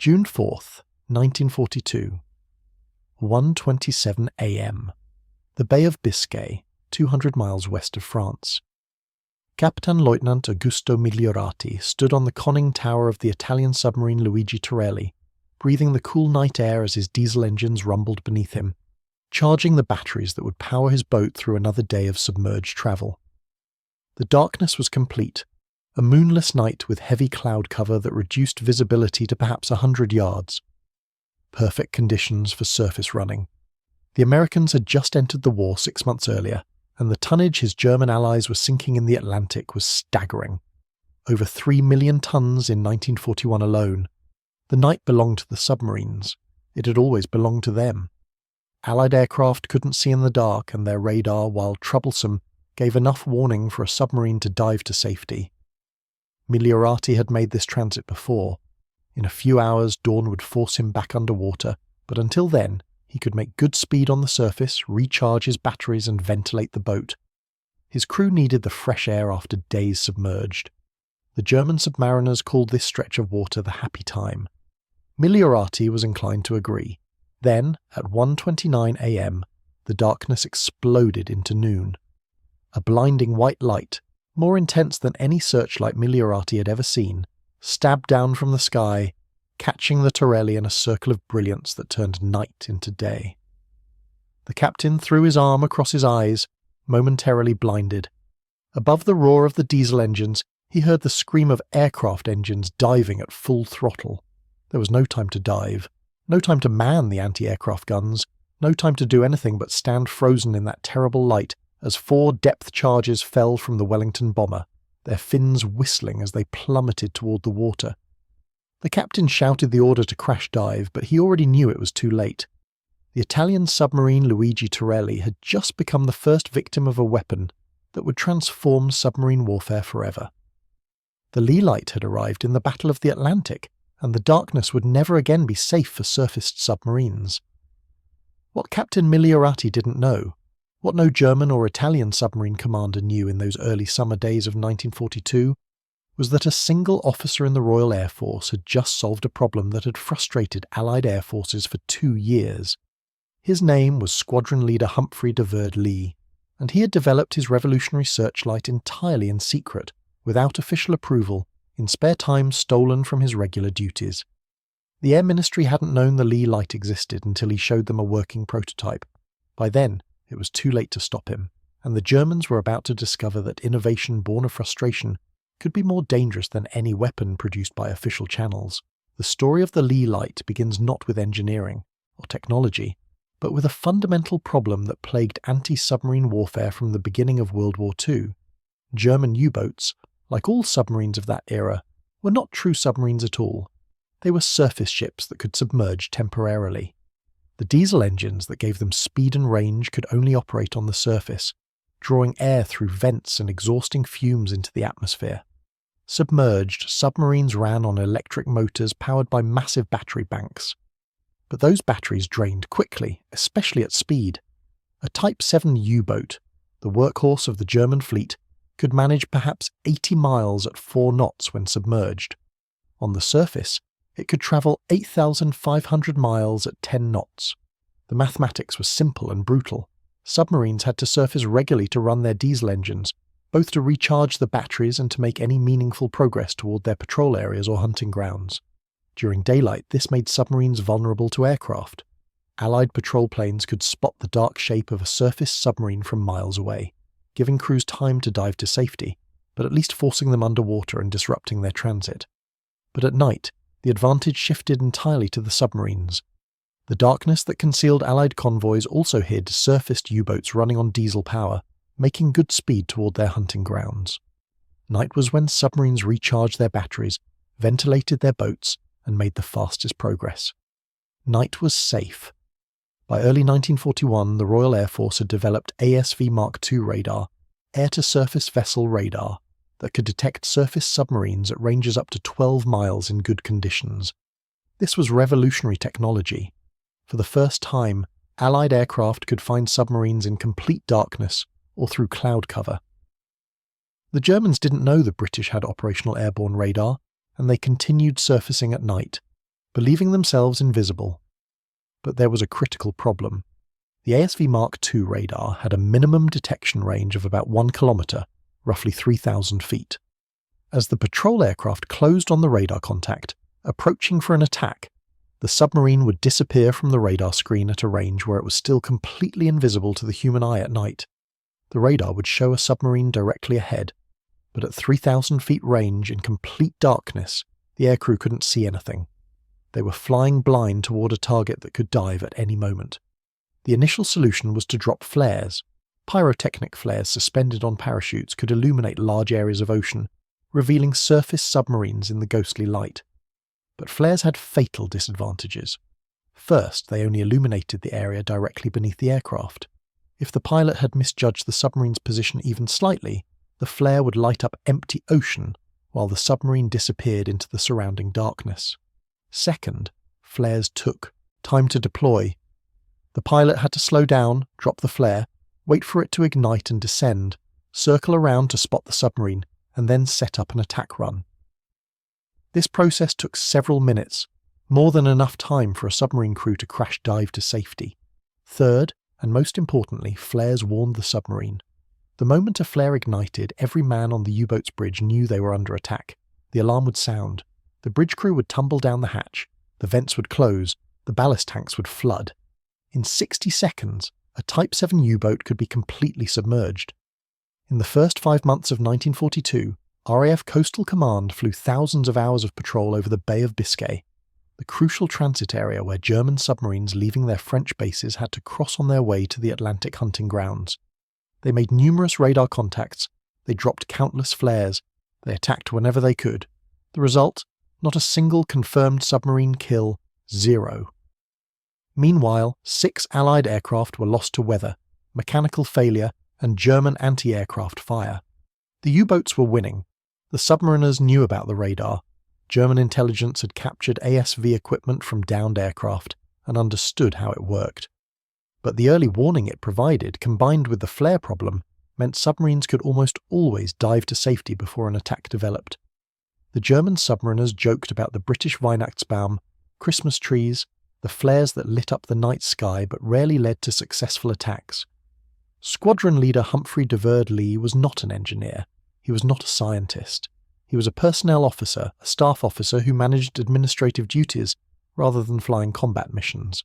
June 4th, 1942. 1:27 a.m. The Bay of Biscay, 200 miles west of France. Capitan Lieutenant Augusto Migliorati stood on the conning tower of the Italian submarine Luigi Torelli, breathing the cool night air as his diesel engines rumbled beneath him, charging the batteries that would power his boat through another day of submerged travel. The darkness was complete, a moonless night with heavy cloud cover that reduced visibility to perhaps 100 yards. Perfect conditions for surface running. The Americans had just entered the war 6 months earlier, and the tonnage his German allies were sinking in the Atlantic was staggering. Over 3 million tons in 1941 alone. The night belonged to the submarines. It had always belonged to them. Allied aircraft couldn't see in the dark, and their radar, while troublesome, gave enough warning for a submarine to dive to safety. Migliorati had made this transit before. In a few hours, dawn would force him back underwater, but until then, he could make good speed on the surface, recharge his batteries and ventilate the boat. His crew needed the fresh air after days submerged. The German submariners called this stretch of water the happy time. Migliorati was inclined to agree. Then, at 1:29 a.m., the darkness exploded into noon. A blinding white light, more intense than any searchlight Migliorati had ever seen, stabbed down from the sky, catching the Torelli in a circle of brilliance that turned night into day. The captain threw his arm across his eyes, momentarily blinded. Above the roar of the diesel engines, he heard the scream of aircraft engines diving at full throttle. There was no time to dive, no time to man the anti-aircraft guns, no time to do anything but stand frozen in that terrible light as 4 depth charges fell from the Wellington bomber, their fins whistling as they plummeted toward the water. The captain shouted the order to crash dive, but he already knew it was too late. The Italian submarine Luigi Torelli had just become the first victim of a weapon that would transform submarine warfare forever. The Leigh Light had arrived in the Battle of the Atlantic, and the darkness would never again be safe for surfaced submarines. What Captain Migliorati didn't know, what no German or Italian submarine commander knew in those early summer days of 1942, was that a single officer in the Royal Air Force had just solved a problem that had frustrated Allied air forces for 2 years. His name was Squadron Leader Humphrey de Verde-Lee, and he had developed his revolutionary searchlight entirely in secret, without official approval, in spare time stolen from his regular duties. The Air Ministry hadn't known the Leigh Light existed until he showed them a working prototype. By then, it was too late to stop him, and the Germans were about to discover that innovation born of frustration could be more dangerous than any weapon produced by official channels. The story of the Leigh Light begins not with engineering or technology, but with a fundamental problem that plagued anti-submarine warfare from the beginning of World War II. German U-boats, like all submarines of that era, were not true submarines at all. They were surface ships that could submerge temporarily. The diesel engines that gave them speed and range could only operate on the surface, drawing air through vents and exhausting fumes into the atmosphere. Submerged, submarines ran on electric motors powered by massive battery banks. But those batteries drained quickly, especially at speed. A Type 7 U-boat, the workhorse of the German fleet, could manage perhaps 80 miles at 4 knots when submerged. On the surface, it could travel 8,500 miles at 10 knots. The mathematics was simple and brutal. Submarines had to surface regularly to run their diesel engines, both to recharge the batteries and to make any meaningful progress toward their patrol areas or hunting grounds. During daylight, this made submarines vulnerable to aircraft. Allied patrol planes could spot the dark shape of a surface submarine from miles away, giving crews time to dive to safety, but at least forcing them underwater and disrupting their transit. But at night, the advantage shifted entirely to the submarines. The darkness that concealed Allied convoys also hid surfaced U-boats running on diesel power, making good speed toward their hunting grounds. Night was when submarines recharged their batteries, ventilated their boats, and made the fastest progress. Night was safe. By early 1941, the Royal Air Force had developed ASV Mark II radar, air-to-surface vessel radar, that could detect surface submarines at ranges up to 12 miles in good conditions. This was revolutionary technology. For the first time, Allied aircraft could find submarines in complete darkness or through cloud cover. The Germans didn't know the British had operational airborne radar, and they continued surfacing at night. believing themselves invisible. But there was a critical problem. The ASV Mark II radar had a minimum detection range of about 1 kilometre, roughly 3,000 feet. As the patrol aircraft closed on the radar contact, approaching for an attack, the submarine would disappear from the radar screen at a range where it was still completely invisible to the human eye at night. The radar would show a submarine directly ahead, but at 3,000 feet range in complete darkness, the aircrew couldn't see anything. They were flying blind toward a target that could dive at any moment. The initial solution was to drop flares. Pyrotechnic flares suspended on parachutes could illuminate large areas of ocean, revealing surface submarines in the ghostly light. But flares had fatal disadvantages. First, they only illuminated the area directly beneath the aircraft. If the pilot had misjudged the submarine's position even slightly, the flare would light up empty ocean while the submarine disappeared into the surrounding darkness. Second, flares took time to deploy. The pilot had to slow down, drop the flare, wait for it to ignite and descend, circle around to spot the submarine, and then set up an attack run. This process took several minutes, more than enough time for a submarine crew to crash dive to safety. Third, and most importantly, flares warned the submarine. The moment a flare ignited, every man on the U-boat's bridge knew they were under attack. The alarm would sound. The bridge crew would tumble down the hatch. The vents would close. The ballast tanks would flood. In 60 seconds, a Type 7 U-boat could be completely submerged. In the first 5 months of 1942, RAF Coastal Command flew thousands of hours of patrol over the Bay of Biscay, the crucial transit area where German submarines leaving their French bases had to cross on their way to the Atlantic hunting grounds. They made numerous radar contacts, they dropped countless flares, they attacked whenever they could. The result? Not a single confirmed submarine kill, 0. Meanwhile, 6 Allied aircraft were lost to weather, mechanical failure, and German anti-aircraft fire. The U-boats were winning. The submariners knew about the radar. German intelligence had captured ASV equipment from downed aircraft and understood how it worked. But the early warning it provided, combined with the flare problem, meant submarines could almost always dive to safety before an attack developed. The German submariners joked about the British Weihnachtsbaum, Christmas trees, the flares that lit up the night sky but rarely led to successful attacks. Squadron leader Humphrey de Verde-Lee was not an engineer. He was not a scientist. He was a personnel officer, a staff officer who managed administrative duties rather than flying combat missions.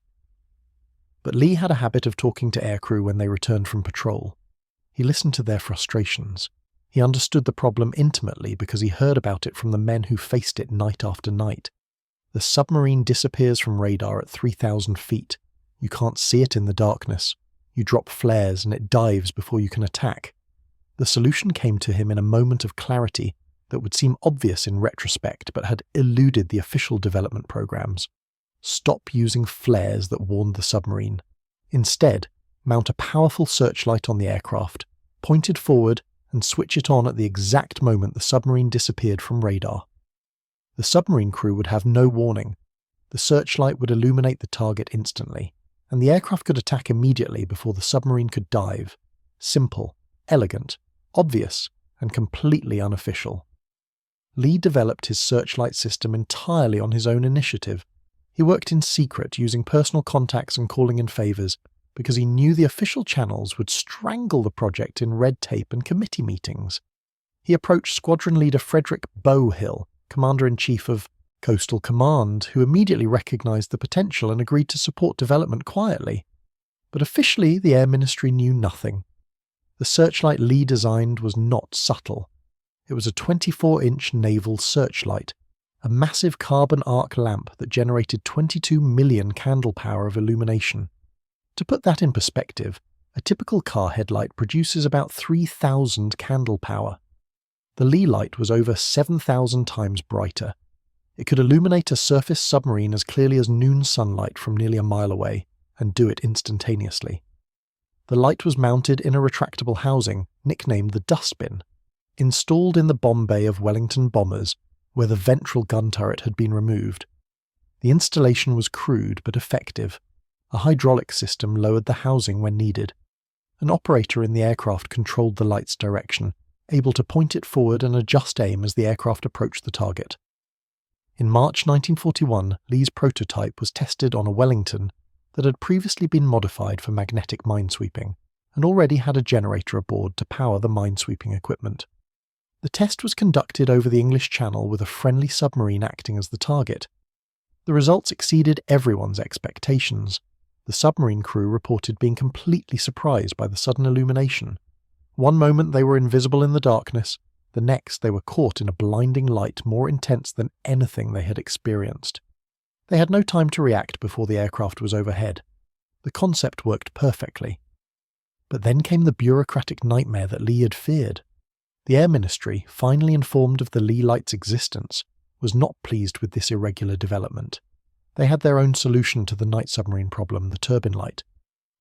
But Lee had a habit of talking to aircrew when they returned from patrol. He listened to their frustrations. He understood the problem intimately because he heard about it from the men who faced it night after night. The submarine disappears from radar at 3,000 feet. You can't see it in the darkness. You drop flares and it dives before you can attack. The solution came to him in a moment of clarity that would seem obvious in retrospect but had eluded the official development programs. Stop using flares that warned the submarine. Instead, mount a powerful searchlight on the aircraft, point it forward, and switch it on at the exact moment the submarine disappeared from radar. The submarine crew would have no warning. The searchlight would illuminate the target instantly, and the aircraft could attack immediately before the submarine could dive. Simple, elegant, obvious, and completely unofficial. Lee developed his searchlight system entirely on his own initiative. He worked in secret, using personal contacts and calling in favours, because he knew the official channels would strangle the project in red tape and committee meetings. He approached Squadron Leader Frederick Bowhill, Commander-in-Chief of Coastal Command, who immediately recognised the potential and agreed to support development quietly. But officially, the Air Ministry knew nothing. The searchlight Lee designed was not subtle. It was a 24-inch naval searchlight, a massive carbon arc lamp that generated 22 million candle power of illumination. To put that in perspective, a typical car headlight produces about 3,000 candle power. The Leigh Light was over 7,000 times brighter. It could illuminate a surface submarine as clearly as noon sunlight from nearly a mile away, and do it instantaneously. The light was mounted in a retractable housing, nicknamed the dustbin, installed in the bomb bay of Wellington bombers, where the ventral gun turret had been removed. The installation was crude but effective. A hydraulic system lowered the housing when needed. An operator in the aircraft controlled the light's direction, able to point it forward and adjust aim as the aircraft approached the target. In March 1941, Lee's prototype was tested on a Wellington that had previously been modified for magnetic minesweeping and already had a generator aboard to power the minesweeping equipment. The test was conducted over the English Channel with a friendly submarine acting as the target. The results exceeded everyone's expectations. The submarine crew reported being completely surprised by the sudden illumination. One moment they were invisible in the darkness, the next they were caught in a blinding light more intense than anything they had experienced. They had no time to react before the aircraft was overhead. The concept worked perfectly. But then came the bureaucratic nightmare that Lee had feared. The Air Ministry, finally informed of the Leigh Light's existence, was not pleased with this irregular development. They had their own solution to the night submarine problem, the turbine light.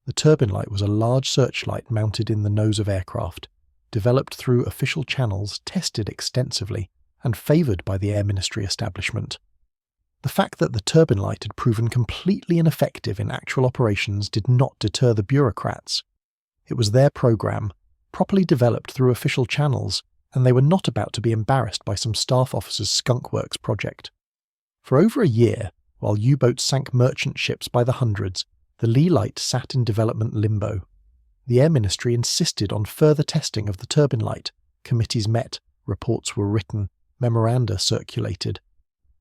The turbine light was a large searchlight mounted in the nose of aircraft, developed through official channels, tested extensively, and favoured by the Air Ministry establishment. The fact that the turbine light had proven completely ineffective in actual operations did not deter the bureaucrats. It was their programme, properly developed through official channels, and they were not about to be embarrassed by some staff officer's skunkworks project. For over a year, while U-boats sank merchant ships by the hundreds, the Leigh Light sat in development limbo. The Air Ministry insisted on further testing of the turbine light. Committees met, reports were written, memoranda circulated.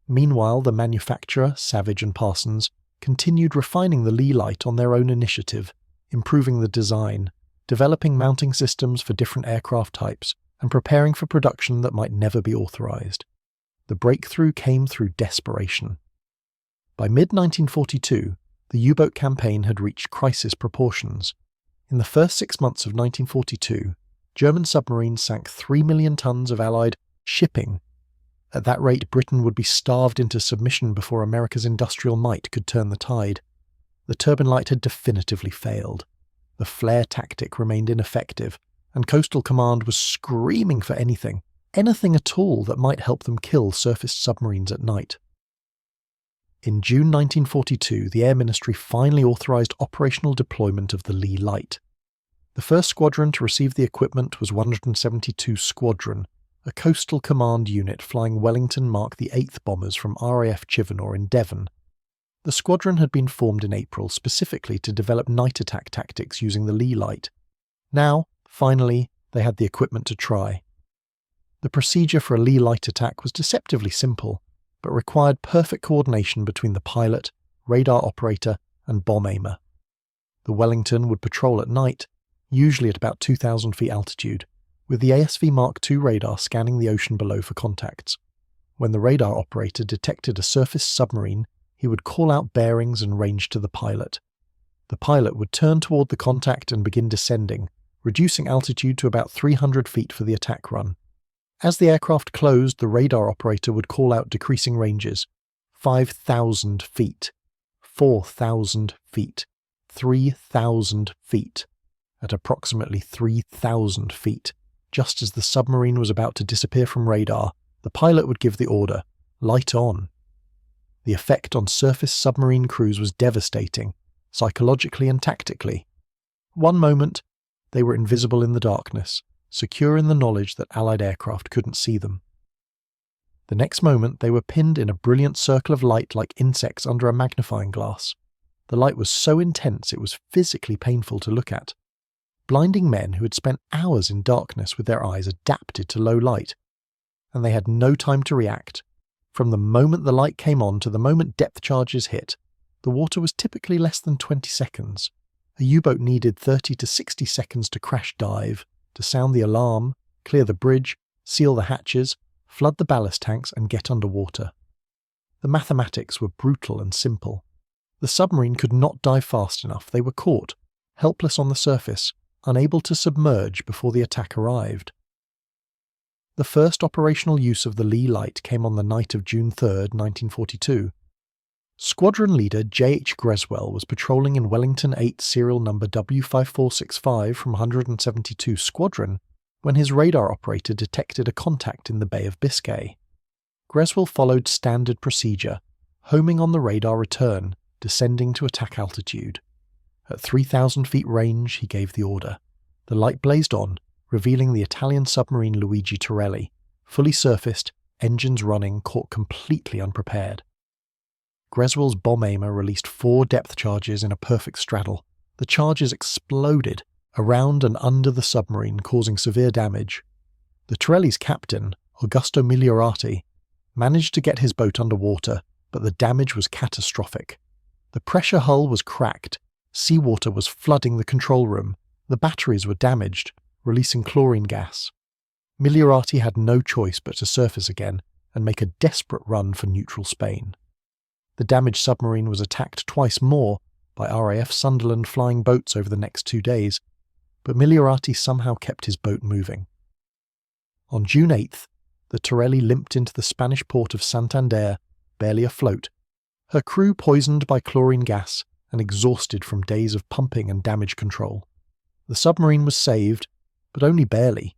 Meanwhile, the manufacturer, Savage and Parsons, continued refining the Leigh Light on their own initiative, improving the design, developing mounting systems for different aircraft types, and preparing for production that might never be authorized. The breakthrough came through desperation. By mid-1942, the U-boat campaign had reached crisis proportions. In the first 6 months of 1942, German submarines sank 3 million tons of Allied shipping. At that rate, Britain would be starved into submission before America's industrial might could turn the tide. The turbine light had definitively failed. The flare tactic remained ineffective, and Coastal Command was screaming for anything at all that might help them kill surfaced submarines at night. In June 1942, the Air Ministry finally authorised operational deployment of the Leigh Light. The first squadron to receive the equipment was 172 Squadron, a Coastal Command unit flying Wellington Mark VIII bombers from RAF Chivanor in Devon. The squadron had been formed in April specifically to develop night attack tactics using the Leigh Light. Now, finally, they had the equipment to try. The procedure for a Leigh Light attack was deceptively simple, but required perfect coordination between the pilot, radar operator, and bomb aimer. The Wellington would patrol at night, usually at about 2,000 feet altitude, with the ASV Mark II radar scanning the ocean below for contacts. When the radar operator detected a surface submarine, he would call out bearings and range to the pilot. The pilot would turn toward the contact and begin descending, reducing altitude to about 300 feet for the attack run. As the aircraft closed, the radar operator would call out decreasing ranges. 5,000 feet, 4,000 feet, 3,000 feet. At approximately 3,000 feet, just as the submarine was about to disappear from radar, the pilot would give the order, "Light on." The effect on surface submarine crews was devastating, psychologically and tactically. One moment, they were invisible in the darkness, secure in the knowledge that Allied aircraft couldn't see them. The next moment, they were pinned in a brilliant circle of light like insects under a magnifying glass. The light was so intense it was physically painful to look at. Blinding men who had spent hours in darkness with their eyes adapted to low light, and they had no time to react. From the moment the light came on to the moment depth charges hit, the water was typically less than 20 seconds. A U-boat needed 30 to 60 seconds to crash dive, to sound the alarm, clear the bridge, seal the hatches, flood the ballast tanks, and get underwater. The mathematics were brutal and simple. The submarine could not dive fast enough. They were caught, helpless on the surface, unable to submerge before the attack arrived. The first operational use of the Leigh Light came on the night of June 3, 1942. Squadron leader J.H. Greswell was patrolling in Wellington 8 serial number W5465 from 172 Squadron when his radar operator detected a contact in the Bay of Biscay. Greswell followed standard procedure, homing on the radar return, descending to attack altitude. At 3,000 feet range, he gave the order. The light blazed on, revealing the Italian submarine Luigi Torelli, fully surfaced, engines running, caught completely unprepared. Greswell's bomb aimer released 4 depth charges in a perfect straddle. The charges exploded around and under the submarine, causing severe damage. The Torelli's captain, Augusto Migliorati, managed to get his boat underwater, but the damage was catastrophic. The pressure hull was cracked, seawater was flooding the control room, the batteries were damaged, releasing chlorine gas. Migliorati had no choice but to surface again and make a desperate run for neutral Spain. The damaged submarine was attacked twice more by RAF Sunderland flying boats over the next 2 days, but Migliorati somehow kept his boat moving. On June 8th, the Torelli limped into the Spanish port of Santander, barely afloat, her crew poisoned by chlorine gas and exhausted from days of pumping and damage control. The submarine was saved, but only barely,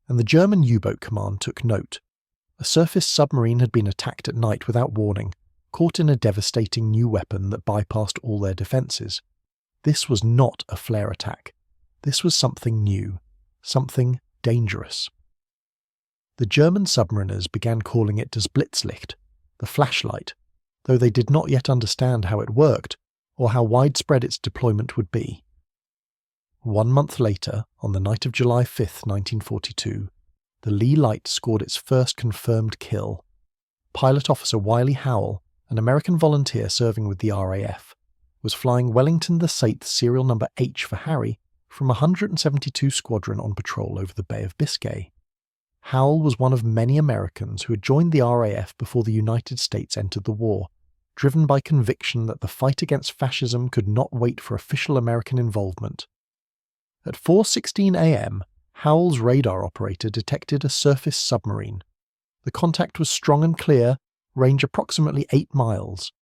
and the German U-boat command took note. A surface submarine had been attacked at night without warning, caught in a devastating new weapon that bypassed all their defences. This was not a flare attack. This was something new, something dangerous. The German submariners began calling it das Blitzlicht, the flashlight, though they did not yet understand how it worked or how widespread its deployment would be. 1 month later, on the night of July 5, 1942, the Leigh Light scored its first confirmed kill. Pilot Officer Wiley Howell, an American volunteer serving with the RAF, was flying Wellington the Saith serial number H for Harry from 172 Squadron on patrol over the Bay of Biscay. Howell was one of many Americans who had joined the RAF before the United States entered the war, driven by conviction that the fight against fascism could not wait for official American involvement. At 4:16 a.m., Howell's radar operator detected a surface submarine. The contact was strong and clear, range approximately 8 miles.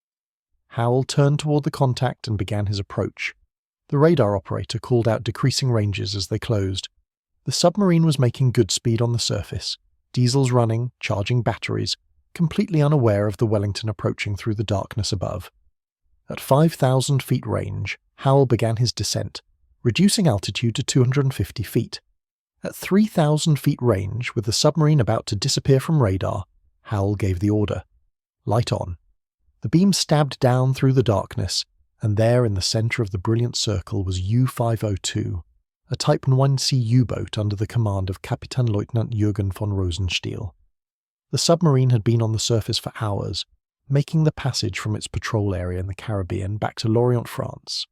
Howell turned toward the contact and began his approach. The radar operator called out decreasing ranges as they closed. The submarine was making good speed on the surface, diesels running, charging batteries, completely unaware of the Wellington approaching through the darkness above. At 5,000 feet range, Howell began his descent, reducing altitude to 250 feet. At 3,000 feet range, with the submarine about to disappear from radar, Howell gave the order. Light on. The beam stabbed down through the darkness, and there in the centre of the brilliant circle was U-502, a Type 1C U-boat under the command of Kapitänleutnant Jürgen von Rosenstiel. The submarine had been on the surface for hours, making the passage from its patrol area in the Caribbean back to Lorient, France.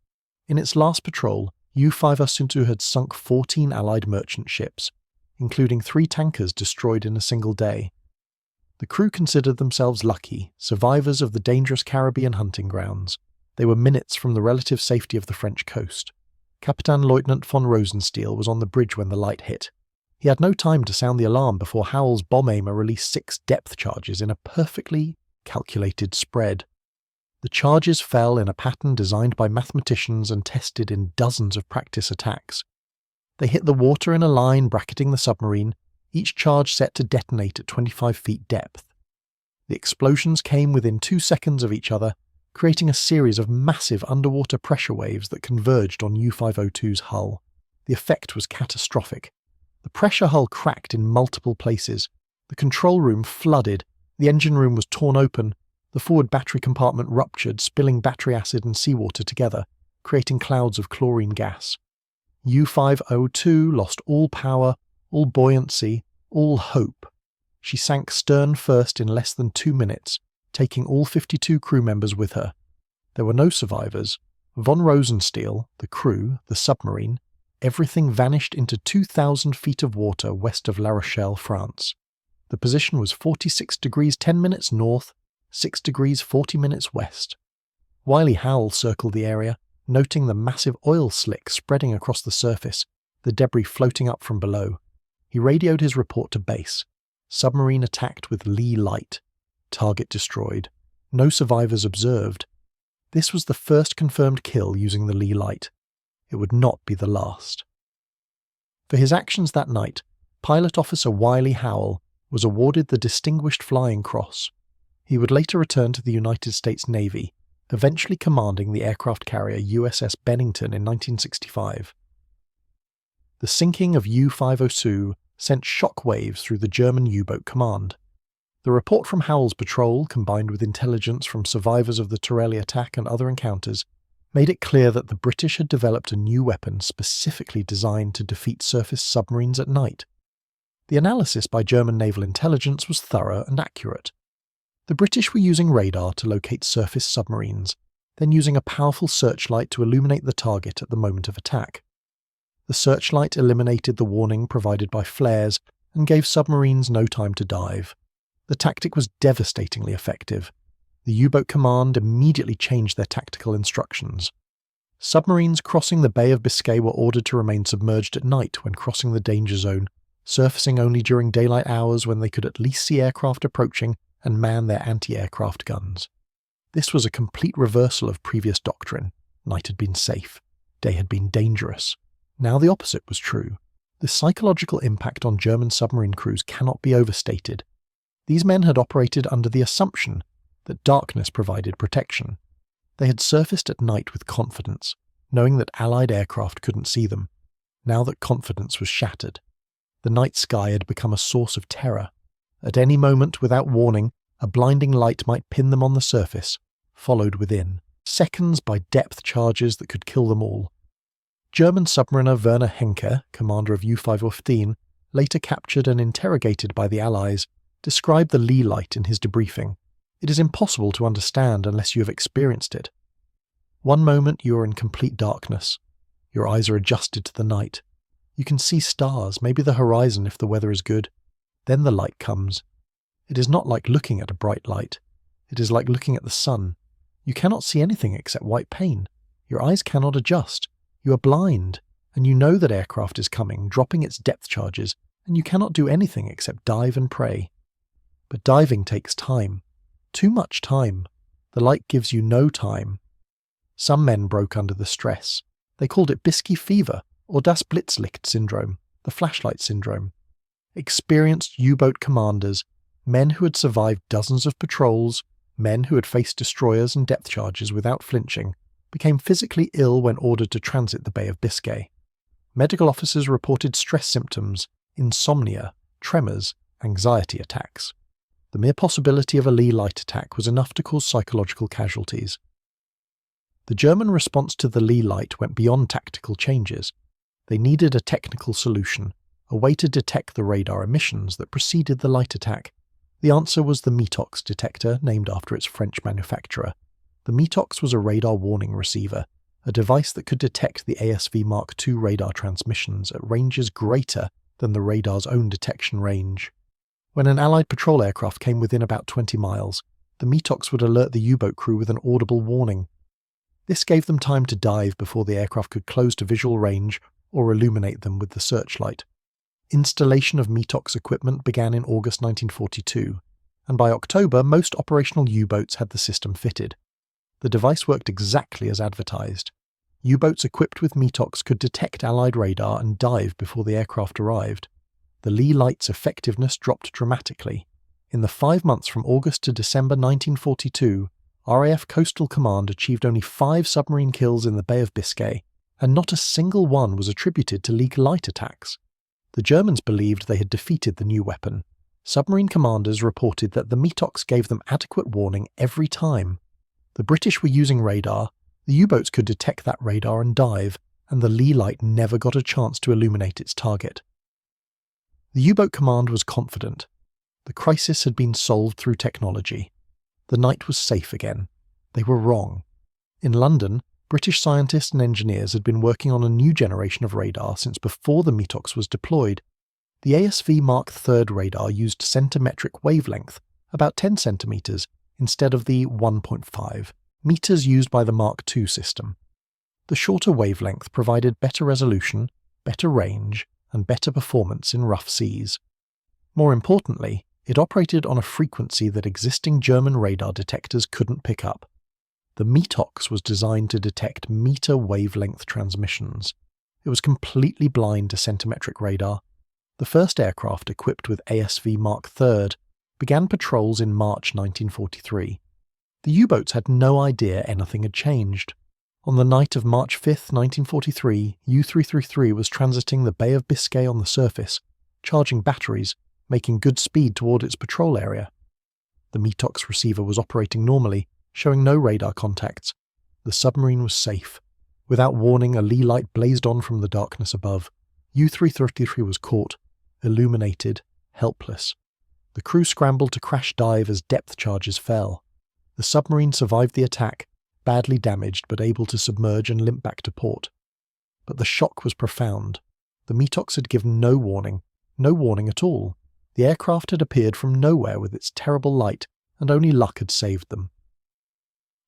In its last patrol, U-502 had sunk 14 Allied merchant ships, including 3 tankers destroyed in a single day. The crew considered themselves lucky, survivors of the dangerous Caribbean hunting grounds. They were minutes from the relative safety of the French coast. Kapitänleutnant von Rosenstiel was on the bridge when the light hit. He had no time to sound the alarm before Howell's bomb aimer released 6 depth charges in a perfectly calculated spread. The charges fell in a pattern designed by mathematicians and tested in dozens of practice attacks. They hit the water in a line bracketing the submarine, each charge set to detonate at 25 feet depth. The explosions came within 2 seconds of each other, creating a series of massive underwater pressure waves that converged on U-502's hull. The effect was catastrophic. The pressure hull cracked in multiple places. The control room flooded. The engine room was torn open. The forward battery compartment ruptured, spilling battery acid and seawater together, creating clouds of chlorine gas. U-502 lost all power, all buoyancy, all hope. She sank stern first in less than 2 minutes, taking all 52 crew members with her. There were no survivors. Von Rosenstiel, the crew, the submarine, everything vanished into 2,000 feet of water west of La Rochelle, France. The position was 46 degrees 10 minutes north, 6 degrees 40 minutes west. Wiley Howell circled the area, noting the massive oil slick spreading across the surface, the debris floating up from below. He radioed his report to base. Submarine attacked with Leigh Light. Target destroyed. No survivors observed. This was the first confirmed kill using the Leigh Light. It would not be the last. For his actions that night, Pilot Officer Wiley Howell was awarded the Distinguished Flying Cross. He would later return to the United States Navy, eventually commanding the aircraft carrier USS Bennington in 1965. The sinking of U-502 sent shock waves through the German U-boat command. The report from Howell's patrol, combined with intelligence from survivors of the Torelli attack and other encounters, made it clear that the British had developed a new weapon specifically designed to defeat surface submarines at night. The analysis by German naval intelligence was thorough and accurate. The British were using radar to locate surface submarines, then using a powerful searchlight to illuminate the target at the moment of attack. The searchlight eliminated the warning provided by flares and gave submarines no time to dive. The tactic was devastatingly effective. The U-boat command immediately changed their tactical instructions. Submarines crossing the Bay of Biscay were ordered to remain submerged at night when crossing the danger zone, surfacing only during daylight hours when they could at least see aircraft approaching and man their anti-aircraft guns. This was a complete reversal of previous doctrine. Night had been safe. Day had been dangerous. Now the opposite was true. The psychological impact on German submarine crews cannot be overstated. These men had operated under the assumption that darkness provided protection. They had surfaced at night with confidence, knowing that Allied aircraft couldn't see them. Now that confidence was shattered. The night sky had become a source of terror. At any moment, without warning, a blinding light might pin them on the surface, followed within seconds by depth charges that could kill them all. German submariner Werner Henke, commander of U-515, later captured and interrogated by the Allies, described the Leigh Light in his debriefing. It is impossible to understand unless you have experienced it. One moment you are in complete darkness. Your eyes are adjusted to the night. You can see stars, maybe the horizon if the weather is good. Then the light comes. It is not like looking at a bright light. It is like looking at the sun. You cannot see anything except white pane. Your eyes cannot adjust. You are blind, and you know that aircraft is coming, dropping its depth charges, and you cannot do anything except dive and pray. But diving takes time. Too much time. The light gives you no time. Some men broke under the stress. They called it Bisky fever, or Das Blitzlicht syndrome, the flashlight syndrome. Experienced U-boat commanders, men who had survived dozens of patrols, men who had faced destroyers and depth charges without flinching, became physically ill when ordered to transit the Bay of Biscay. Medical officers reported stress symptoms, insomnia, tremors, anxiety attacks. The mere possibility of a Leigh Light attack was enough to cause psychological casualties. The German response to the Leigh Light went beyond tactical changes. They needed a technical solution, a way to detect the radar emissions that preceded the light attack. The answer was the Metox detector, named after its French manufacturer. The Metox was a radar warning receiver, a device that could detect the ASV Mark II radar transmissions at ranges greater than the radar's own detection range. When an Allied patrol aircraft came within about 20 miles, the Metox would alert the U-boat crew with an audible warning. This gave them time to dive before the aircraft could close to visual range or illuminate them with the searchlight. Installation of Metox equipment began in August 1942, and by October most operational U-boats had the system fitted. The device worked exactly as advertised. U-boats equipped with Metox could detect Allied radar and dive before the aircraft arrived. The Leigh Light's effectiveness dropped dramatically. In the 5 months from August to December 1942, RAF Coastal Command achieved only 5 submarine kills in the Bay of Biscay, and not a single one was attributed to Leigh Light attacks. The Germans believed they had defeated the new weapon. Submarine commanders reported that the Metox gave them adequate warning every time. The British were using radar, the U-boats could detect that radar and dive, and the Leigh Light never got a chance to illuminate its target. The U-boat command was confident. The crisis had been solved through technology. The night was safe again. They were wrong. In London, British scientists and engineers had been working on a new generation of radar since before the Metox was deployed. The ASV Mark III radar used centimetric wavelength, about 10 centimeters, instead of the 1.5 meters used by the Mark II system. The shorter wavelength provided better resolution, better range, and better performance in rough seas. More importantly, it operated on a frequency that existing German radar detectors couldn't pick up. The Metox was designed to detect meter wavelength transmissions. It was completely blind to centimetric radar. The first aircraft equipped with ASV Mark III began patrols in March 1943. The U-boats had no idea anything had changed. On the night of March 5, 1943, U-333 was transiting the Bay of Biscay on the surface, charging batteries, making good speed toward its patrol area. The METOX receiver was operating normally, showing no radar contacts. The submarine was safe. Without warning, a Leigh Light blazed on from the darkness above. U-333 was caught, illuminated, helpless. The crew scrambled to crash dive as depth charges fell. The submarine survived the attack, badly damaged but able to submerge and limp back to port. But the shock was profound. The METOX had given no warning at all. The aircraft had appeared from nowhere with its terrible light, and only luck had saved them.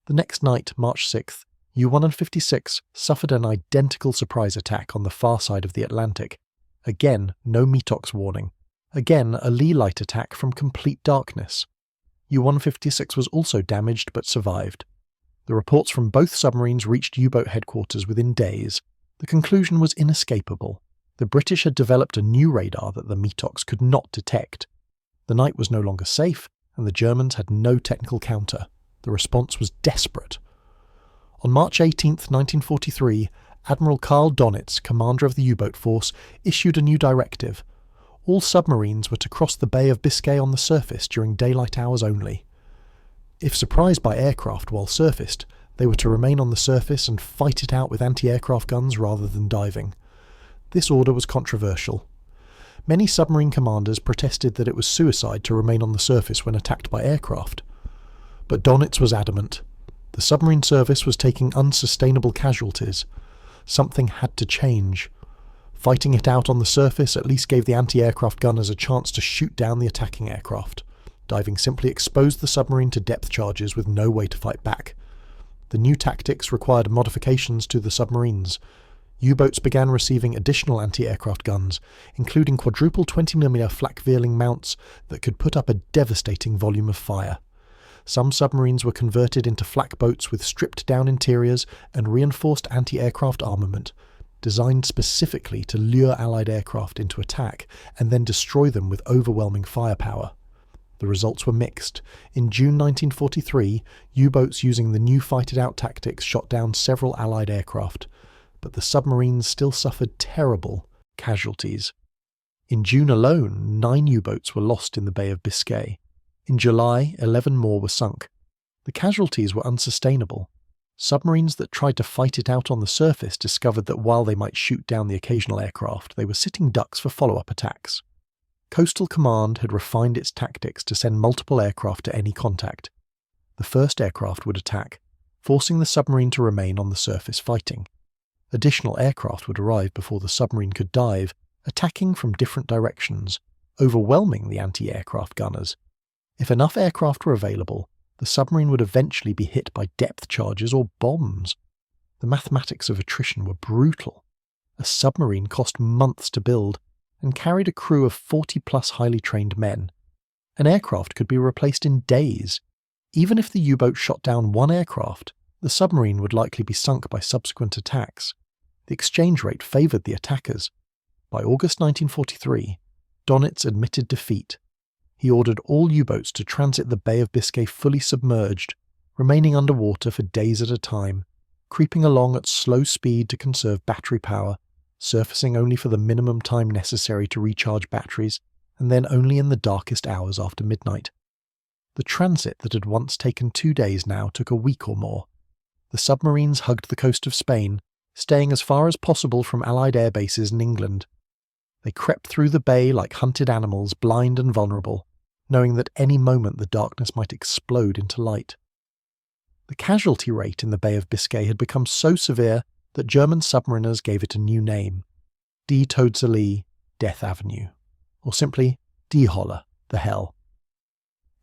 The next night, March 6th, U-156 suffered an identical surprise attack on the far side of the Atlantic. Again, no METOX warning. Again, a Leigh Light attack from complete darkness. U-156 was also damaged but survived. The reports from both submarines reached U-boat headquarters within days. The conclusion was inescapable. The British had developed a new radar that the METOX could not detect. The night was no longer safe, and the Germans had no technical counter. The response was desperate. On March 18, 1943, Admiral Karl Donitz, commander of the U-boat force, issued a new directive. All submarines were to cross the Bay of Biscay on the surface during daylight hours only. If surprised by aircraft while surfaced, they were to remain on the surface and fight it out with anti-aircraft guns rather than diving. This order was controversial. Many submarine commanders protested that it was suicide to remain on the surface when attacked by aircraft. But Donitz was adamant. The submarine service was taking unsustainable casualties. Something had to change. Fighting it out on the surface at least gave the anti-aircraft gunners a chance to shoot down the attacking aircraft. Diving simply exposed the submarine to depth charges with no way to fight back. The new tactics required modifications to the submarines. U-boats began receiving additional anti-aircraft guns, including quadruple 20mm flak-veering mounts that could put up a devastating volume of fire. Some submarines were converted into flak boats with stripped-down interiors and reinforced anti-aircraft armament, designed specifically to lure Allied aircraft into attack and then destroy them with overwhelming firepower. The results were mixed. In June 1943, U-boats using the new fight-it-out tactics shot down several Allied aircraft, but the submarines still suffered terrible casualties. In June alone, 9 U-boats were lost in the Bay of Biscay. In July, 11 more were sunk. The casualties were unsustainable. Submarines that tried to fight it out on the surface discovered that while they might shoot down the occasional aircraft, they were sitting ducks for follow-up attacks. Coastal Command had refined its tactics to send multiple aircraft to any contact. The first aircraft would attack, forcing the submarine to remain on the surface fighting. Additional aircraft would arrive before the submarine could dive, attacking from different directions, overwhelming the anti-aircraft gunners. If enough aircraft were available, the submarine would eventually be hit by depth charges or bombs. The mathematics of attrition were brutal. A submarine cost months to build and carried a crew of 40-plus highly trained men. An aircraft could be replaced in days. Even if the U-boat shot down one aircraft, the submarine would likely be sunk by subsequent attacks. The exchange rate favoured the attackers. By August 1943, Donitz admitted defeat. He ordered all U-boats to transit the Bay of Biscay fully submerged, remaining underwater for days at a time, creeping along at slow speed to conserve battery power, surfacing only for the minimum time necessary to recharge batteries, and then only in the darkest hours after midnight. The transit that had once taken 2 days now took a week or more. The submarines hugged the coast of Spain, staying as far as possible from Allied air bases in England. They crept through the bay like hunted animals, blind and vulnerable, knowing that any moment the darkness might explode into light. The casualty rate in the Bay of Biscay had become so severe that German submariners gave it a new name, Die Todesallee, Death Avenue, or simply Die Hölle, the Hell.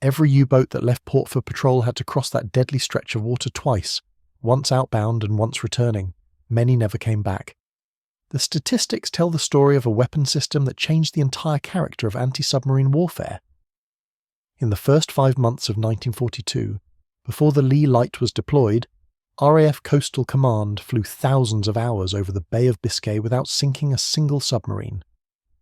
Every U-boat that left port for patrol had to cross that deadly stretch of water twice, once outbound and once returning. Many never came back. The statistics tell the story of a weapon system that changed the entire character of anti-submarine warfare. In the first 5 months of 1942, before the Leigh Light was deployed, RAF Coastal Command flew thousands of hours over the Bay of Biscay without sinking a single submarine.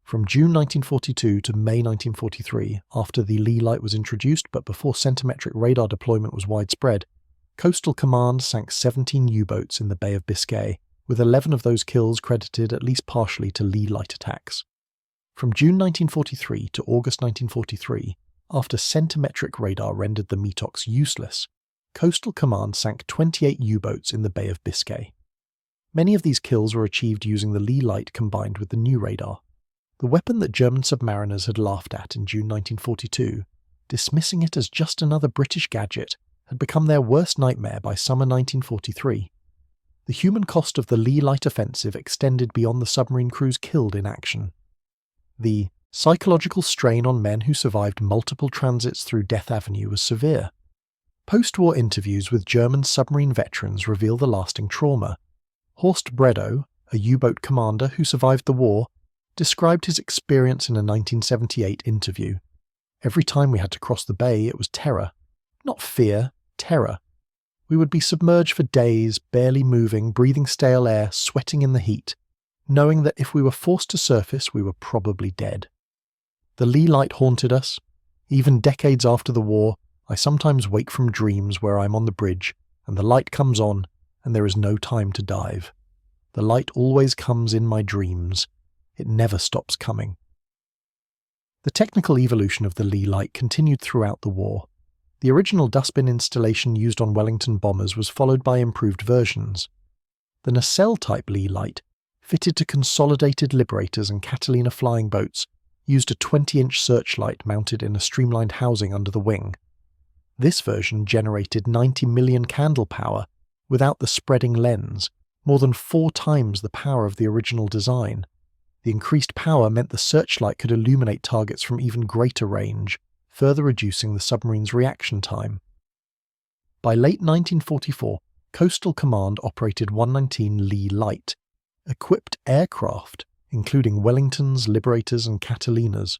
From June 1942 to May 1943, after the Leigh Light was introduced but before centimetric radar deployment was widespread, Coastal Command sank 17 U-boats in the Bay of Biscay, with 11 of those kills credited at least partially to Leigh Light attacks. From June 1943 to August 1943, After centimetric radar rendered the METOX useless, Coastal Command sank 28 U-boats in the Bay of Biscay. Many of these kills were achieved using the Leigh Light combined with the new radar, the weapon that German submariners had laughed at in June 1942, dismissing it as just another British gadget, had become their worst nightmare by summer 1943. The human cost of the Leigh Light offensive extended beyond the submarine crews killed in action. The psychological strain on men who survived multiple transits through Death Avenue was severe. Post-war interviews with German submarine veterans reveal the lasting trauma. Horst Bredow, a U-boat commander who survived the war, described his experience in a 1978 interview. Every time we had to cross the bay, it was terror. Not fear, terror. We would be submerged for days, barely moving, breathing stale air, sweating in the heat, knowing that if we were forced to surface, we were probably dead. The Leigh Light haunted us. Even decades after the war, I sometimes wake from dreams where I'm on the bridge, and the light comes on, and there is no time to dive. The light always comes in my dreams. It never stops coming. The technical evolution of the Leigh Light continued throughout the war. The original dustbin installation used on Wellington bombers was followed by improved versions. The nacelle-type Leigh Light, fitted to Consolidated Liberators and Catalina flying boats, used a 20-inch searchlight mounted in a streamlined housing under the wing. This version generated 90 million candle power without the spreading lens, more than 4 times the power of the original design. The increased power meant the searchlight could illuminate targets from even greater range, further reducing the submarine's reaction time. By late 1944, Coastal Command operated 119 Leigh Light, equipped aircraft, including Wellingtons, Liberators and Catalinas.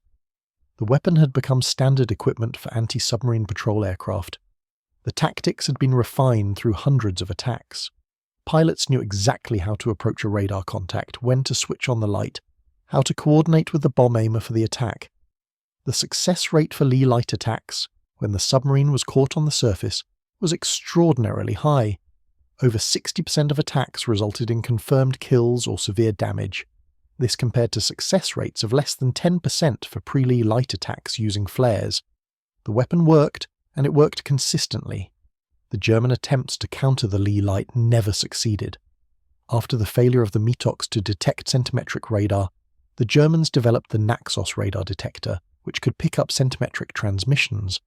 The weapon had become standard equipment for anti-submarine patrol aircraft. The tactics had been refined through hundreds of attacks. Pilots knew exactly how to approach a radar contact, when to switch on the light, how to coordinate with the bomb aimer for the attack. The success rate for Leigh Light attacks, when the submarine was caught on the surface, was extraordinarily high. Over 60% of attacks resulted in confirmed kills or severe damage. This compared to success rates of less than 10% for pre-Leigh Light attacks using flares. The weapon worked, and it worked consistently. The German attempts to counter the Leigh Light never succeeded. After the failure of the METOX to detect centimetric radar, the Germans developed the Naxos radar detector, which could pick up centimetric transmissions.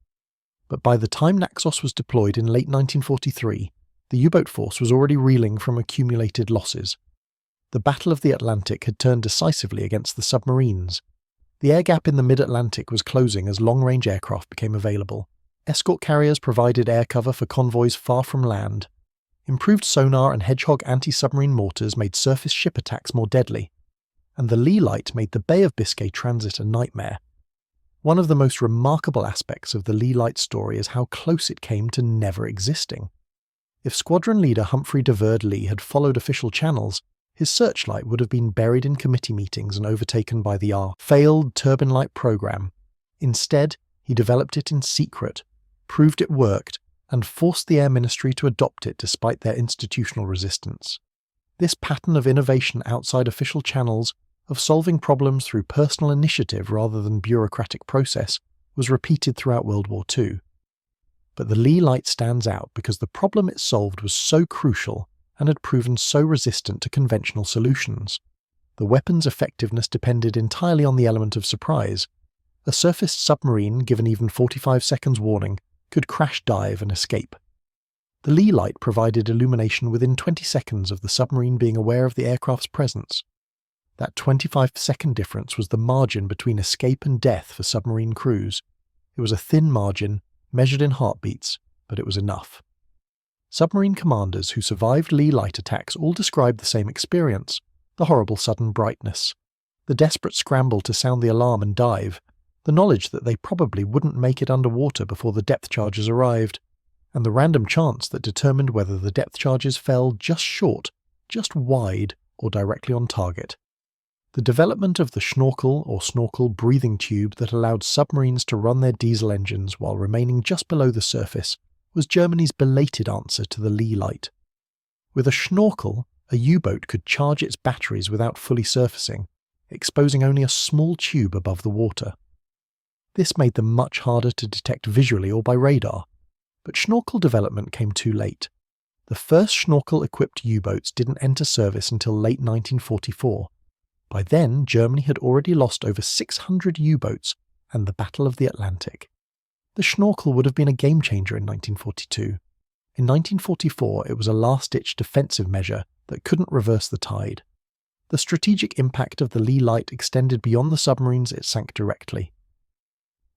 But by the time Naxos was deployed in late 1943, the U-boat force was already reeling from accumulated losses. The Battle of the Atlantic had turned decisively against the submarines. The air gap in the mid-Atlantic was closing as long-range aircraft became available. Escort carriers provided air cover for convoys far from land. Improved sonar and Hedgehog anti-submarine mortars made surface ship attacks more deadly. And the Leigh Light made the Bay of Biscay transit a nightmare. One of the most remarkable aspects of the Leigh Light story is how close it came to never existing. If squadron leader Humphrey de Verde Lee had followed official channels, his searchlight would have been buried in committee meetings and overtaken by the failed turbine light program. Instead, he developed it in secret, proved it worked, and forced the Air Ministry to adopt it despite their institutional resistance. This pattern of innovation outside official channels, of solving problems through personal initiative rather than bureaucratic process, was repeated throughout World War II. But the Leigh Light stands out because the problem it solved was so crucial and had proven so resistant to conventional solutions. The weapon's effectiveness depended entirely on the element of surprise. A surfaced submarine, given even 45 seconds warning, could crash dive and escape. The Leigh Light provided illumination within 20 seconds of the submarine being aware of the aircraft's presence. That 25-second difference was the margin between escape and death for submarine crews. It was a thin margin, measured in heartbeats, but it was enough. Submarine commanders who survived Leigh Light attacks all described the same experience: the horrible sudden brightness, the desperate scramble to sound the alarm and dive, the knowledge that they probably wouldn't make it underwater before the depth charges arrived, and the random chance that determined whether the depth charges fell just short, just wide, or directly on target. The development of the snorkel breathing tube that allowed submarines to run their diesel engines while remaining just below the surface was Germany's belated answer to the Leigh Light. With a snorkel, a U-boat could charge its batteries without fully surfacing, exposing only a small tube above the water. This made them much harder to detect visually or by radar. But schnorkel development came too late. The first schnorkel-equipped U-boats didn't enter service until late 1944. By then, Germany had already lost over 600 U-boats and the Battle of the Atlantic. The schnorkel would have been a game-changer in 1942. In 1944, it was a last-ditch defensive measure that couldn't reverse the tide. The strategic impact of the Leigh Light extended beyond the submarines it sank directly.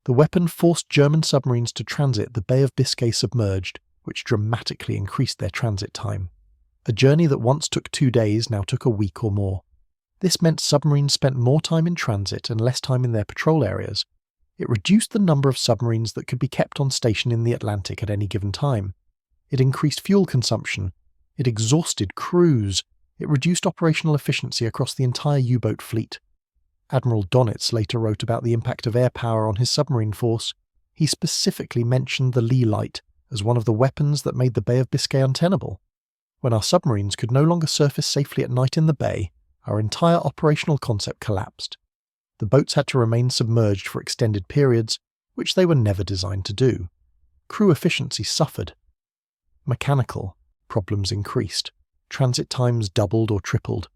The weapon forced German submarines to transit the Bay of Biscay submerged, which dramatically increased their transit time. A journey that once took 2 days now took a week or more. This meant submarines spent more time in transit and less time in their patrol areas. It reduced the number of submarines that could be kept on station in the Atlantic at any given time. It increased fuel consumption. It exhausted crews. It reduced operational efficiency across the entire U-boat fleet. Admiral Donitz later wrote about the impact of air power on his submarine force. He specifically mentioned the Leigh Light as one of the weapons that made the Bay of Biscay untenable. When our submarines could no longer surface safely at night in the bay, our entire operational concept collapsed. The boats had to remain submerged for extended periods, which they were never designed to do. Crew efficiency suffered. Mechanical problems increased. Transit times doubled or tripled.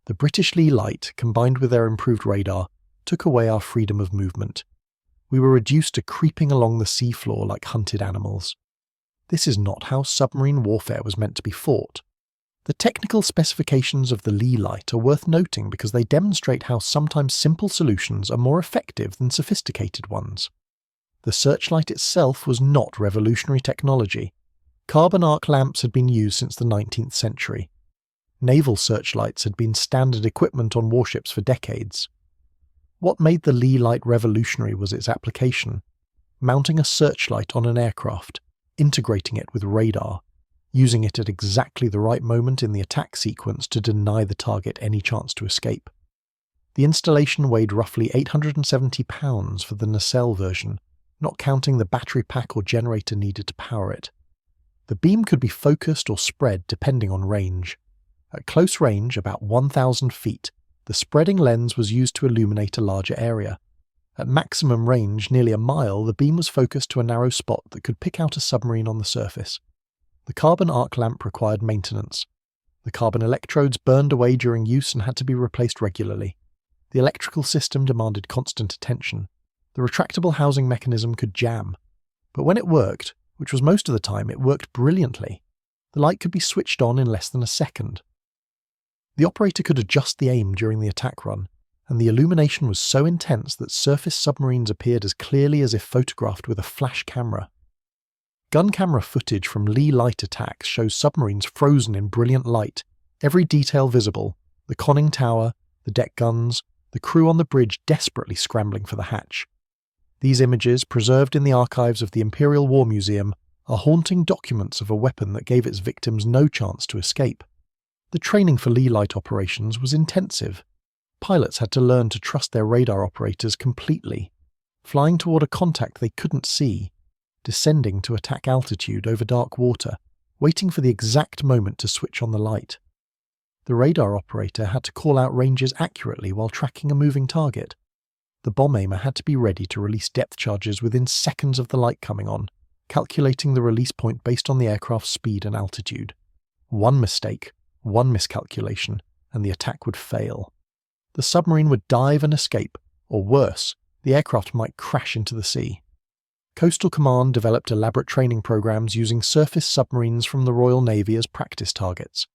The British Leigh Light, combined with their improved radar, took away our freedom of movement. We were reduced to creeping along the seafloor like hunted animals. This is not how submarine warfare was meant to be fought. The technical specifications of the Leigh Light are worth noting because they demonstrate how sometimes simple solutions are more effective than sophisticated ones. The searchlight itself was not revolutionary technology. Carbon arc lamps had been used since the 19th century. Naval searchlights had been standard equipment on warships for decades. What made the Leigh Light revolutionary was its application: mounting a searchlight on an aircraft, integrating it with radar, using it at exactly the right moment in the attack sequence to deny the target any chance to escape. The installation weighed roughly 870 pounds for the nacelle version, not counting the battery pack or generator needed to power it. The beam could be focused or spread depending on range. At close range, about 1,000 feet, the spreading lens was used to illuminate a larger area. At maximum range, nearly a mile, the beam was focused to a narrow spot that could pick out a submarine on the surface. The carbon arc lamp required maintenance. The carbon electrodes burned away during use and had to be replaced regularly. The electrical system demanded constant attention. The retractable housing mechanism could jam. But when it worked, which was most of the time, it worked brilliantly. The light could be switched on in less than a second. The operator could adjust the aim during the attack run, and the illumination was so intense that surface submarines appeared as clearly as if photographed with a flash camera. Gun camera footage from Leigh Light attacks shows submarines frozen in brilliant light, every detail visible: the conning tower, the deck guns, the crew on the bridge desperately scrambling for the hatch. These images, preserved in the archives of the Imperial War Museum, are haunting documents of a weapon that gave its victims no chance to escape. The training for Leigh Light operations was intensive. Pilots had to learn to trust their radar operators completely, flying toward a contact they couldn't see, descending to attack altitude over dark water, waiting for the exact moment to switch on the light. The radar operator had to call out ranges accurately while tracking a moving target. The bomb aimer had to be ready to release depth charges within seconds of the light coming on, calculating the release point based on the aircraft's speed and altitude. One mistake, one miscalculation, and the attack would fail. The submarine would dive and escape, or worse, the aircraft might crash into the sea. Coastal Command developed elaborate training programs using surface submarines from the Royal Navy as practice targets.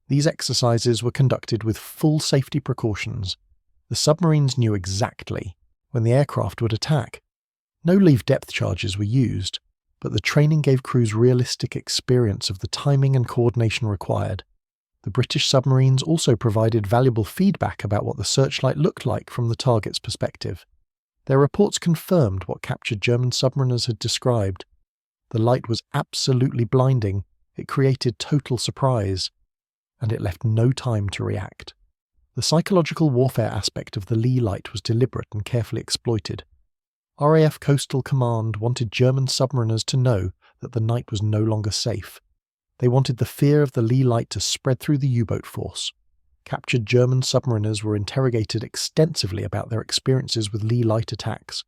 These exercises were conducted with full safety precautions. The submarines knew exactly when the aircraft would attack. No leave depth charges were used, but the training gave crews realistic experience of the timing and coordination required. The British submarines also provided valuable feedback about what the searchlight looked like from the target's perspective. Their reports confirmed what captured German submariners had described. The light was absolutely blinding, it created total surprise, and it left no time to react. The psychological warfare aspect of the Leigh Light was deliberate and carefully exploited. RAF Coastal Command wanted German submariners to know that the night was no longer safe. They wanted the fear of the Leigh Light to spread through the U-boat force. Captured German submariners were interrogated extensively about their experiences with Leigh Light attacks.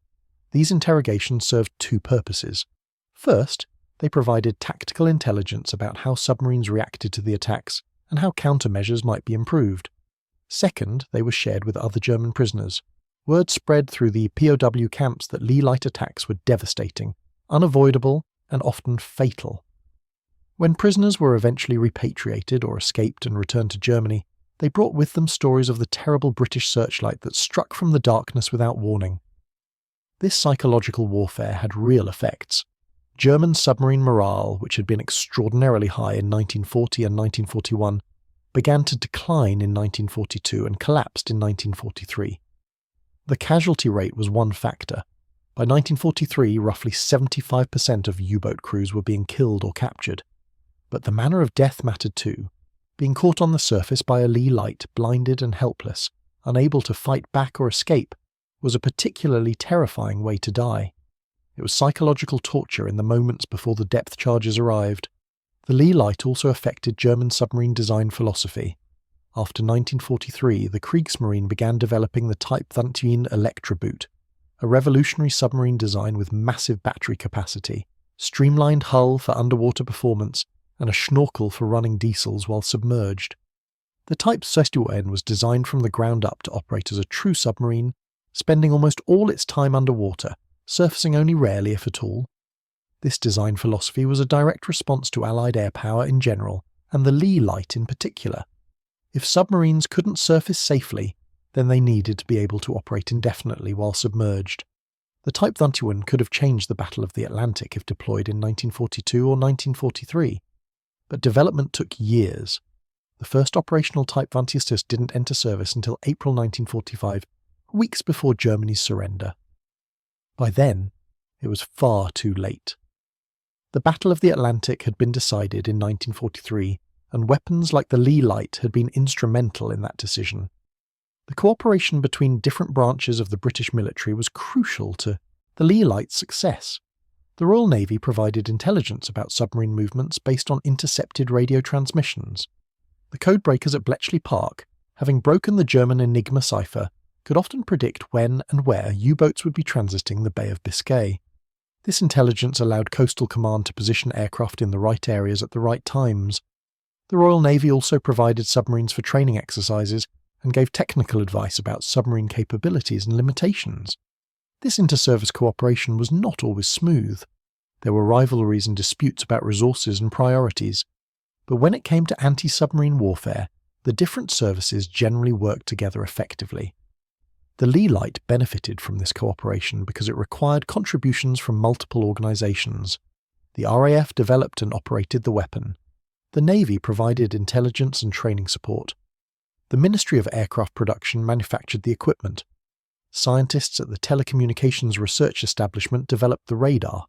These interrogations served two purposes. First, they provided tactical intelligence about how submarines reacted to the attacks and how countermeasures might be improved. Second, they were shared with other German prisoners. Word spread through the POW camps that Leigh Light attacks were devastating, unavoidable, and often fatal. When prisoners were eventually repatriated or escaped and returned to Germany, they brought with them stories of the terrible British searchlight that struck from the darkness without warning. This psychological warfare had real effects. German submarine morale, which had been extraordinarily high in 1940 and 1941, began to decline in 1942 and collapsed in 1943. The casualty rate was one factor. By 1943, roughly 75% of U-boat crews were being killed or captured. But the manner of death mattered too. Being caught on the surface by a Leigh Light, blinded and helpless, unable to fight back or escape, was a particularly terrifying way to die. It was psychological torture in the moments before the depth charges arrived. The Leigh Light also affected German submarine design philosophy. After 1943, the Kriegsmarine began developing the Type 21 Elektroboot, a revolutionary submarine design with massive battery capacity, streamlined hull for underwater performance, and a schnorkel for running diesels while submerged. The Type 21 was designed from the ground up to operate as a true submarine, spending almost all its time underwater, surfacing only rarely if at all. This design philosophy was a direct response to Allied air power in general, and the Leigh Light in particular. If submarines couldn't surface safely, then they needed to be able to operate indefinitely while submerged. The Type 21 could have changed the Battle of the Atlantic if deployed in 1942 or 1943. But development took years. The first operational Type 21 didn't enter service until April 1945, weeks before Germany's surrender. By then, it was far too late. The Battle of the Atlantic had been decided in 1943, and weapons like the Leigh Light had been instrumental in that decision. The cooperation between different branches of the British military was crucial to the Leigh Light's success. The Royal Navy provided intelligence about submarine movements based on intercepted radio transmissions. The codebreakers at Bletchley Park, having broken the German Enigma cipher, could often predict when and where U-boats would be transiting the Bay of Biscay. This intelligence allowed Coastal Command to position aircraft in the right areas at the right times. The Royal Navy also provided submarines for training exercises and gave technical advice about submarine capabilities and limitations. This inter-service cooperation was not always smooth. There were rivalries and disputes about resources and priorities. But when it came to anti-submarine warfare, the different services generally worked together effectively. The Leigh Light benefited from this cooperation because it required contributions from multiple organisations. The RAF developed and operated the weapon. The Navy provided intelligence and training support. The Ministry of Aircraft Production manufactured the equipment. Scientists at the Telecommunications Research Establishment developed the radar.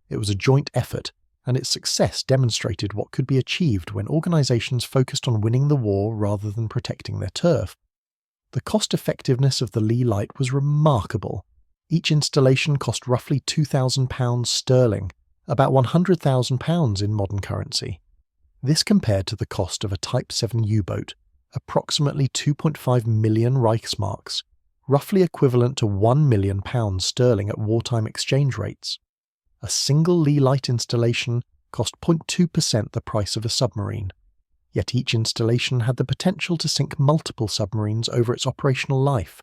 It was a joint effort, and its success demonstrated what could be achieved when organisations focused on winning the war rather than protecting their turf. The cost-effectiveness of the Leigh Light was remarkable. Each installation cost roughly £2,000 sterling, about £100,000 in modern currency. This compared to the cost of a Type 7 U-boat, approximately 2.5 million Reichsmarks, roughly equivalent to £1 million sterling at wartime exchange rates. A single Leigh Light installation cost 0.2% the price of a submarine. Yet each installation had the potential to sink multiple submarines over its operational life.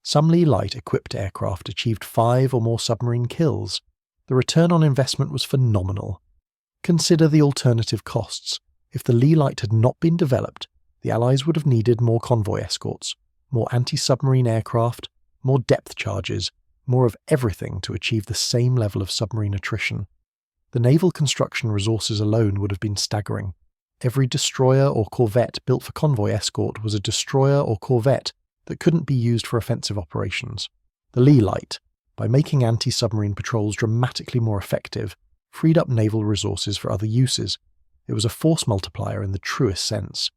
Some Leigh Light-equipped aircraft achieved 5 or more submarine kills. The return on investment was phenomenal. Consider the alternative costs. If the Leigh Light had not been developed, the Allies would have needed more convoy escorts, more anti-submarine aircraft, more depth charges, more of everything to achieve the same level of submarine attrition. The naval construction resources alone would have been staggering. Every destroyer or corvette built for convoy escort was a destroyer or corvette that couldn't be used for offensive operations. The Leigh Light, by making anti-submarine patrols dramatically more effective, freed up naval resources for other uses. It was a force multiplier in the truest sense.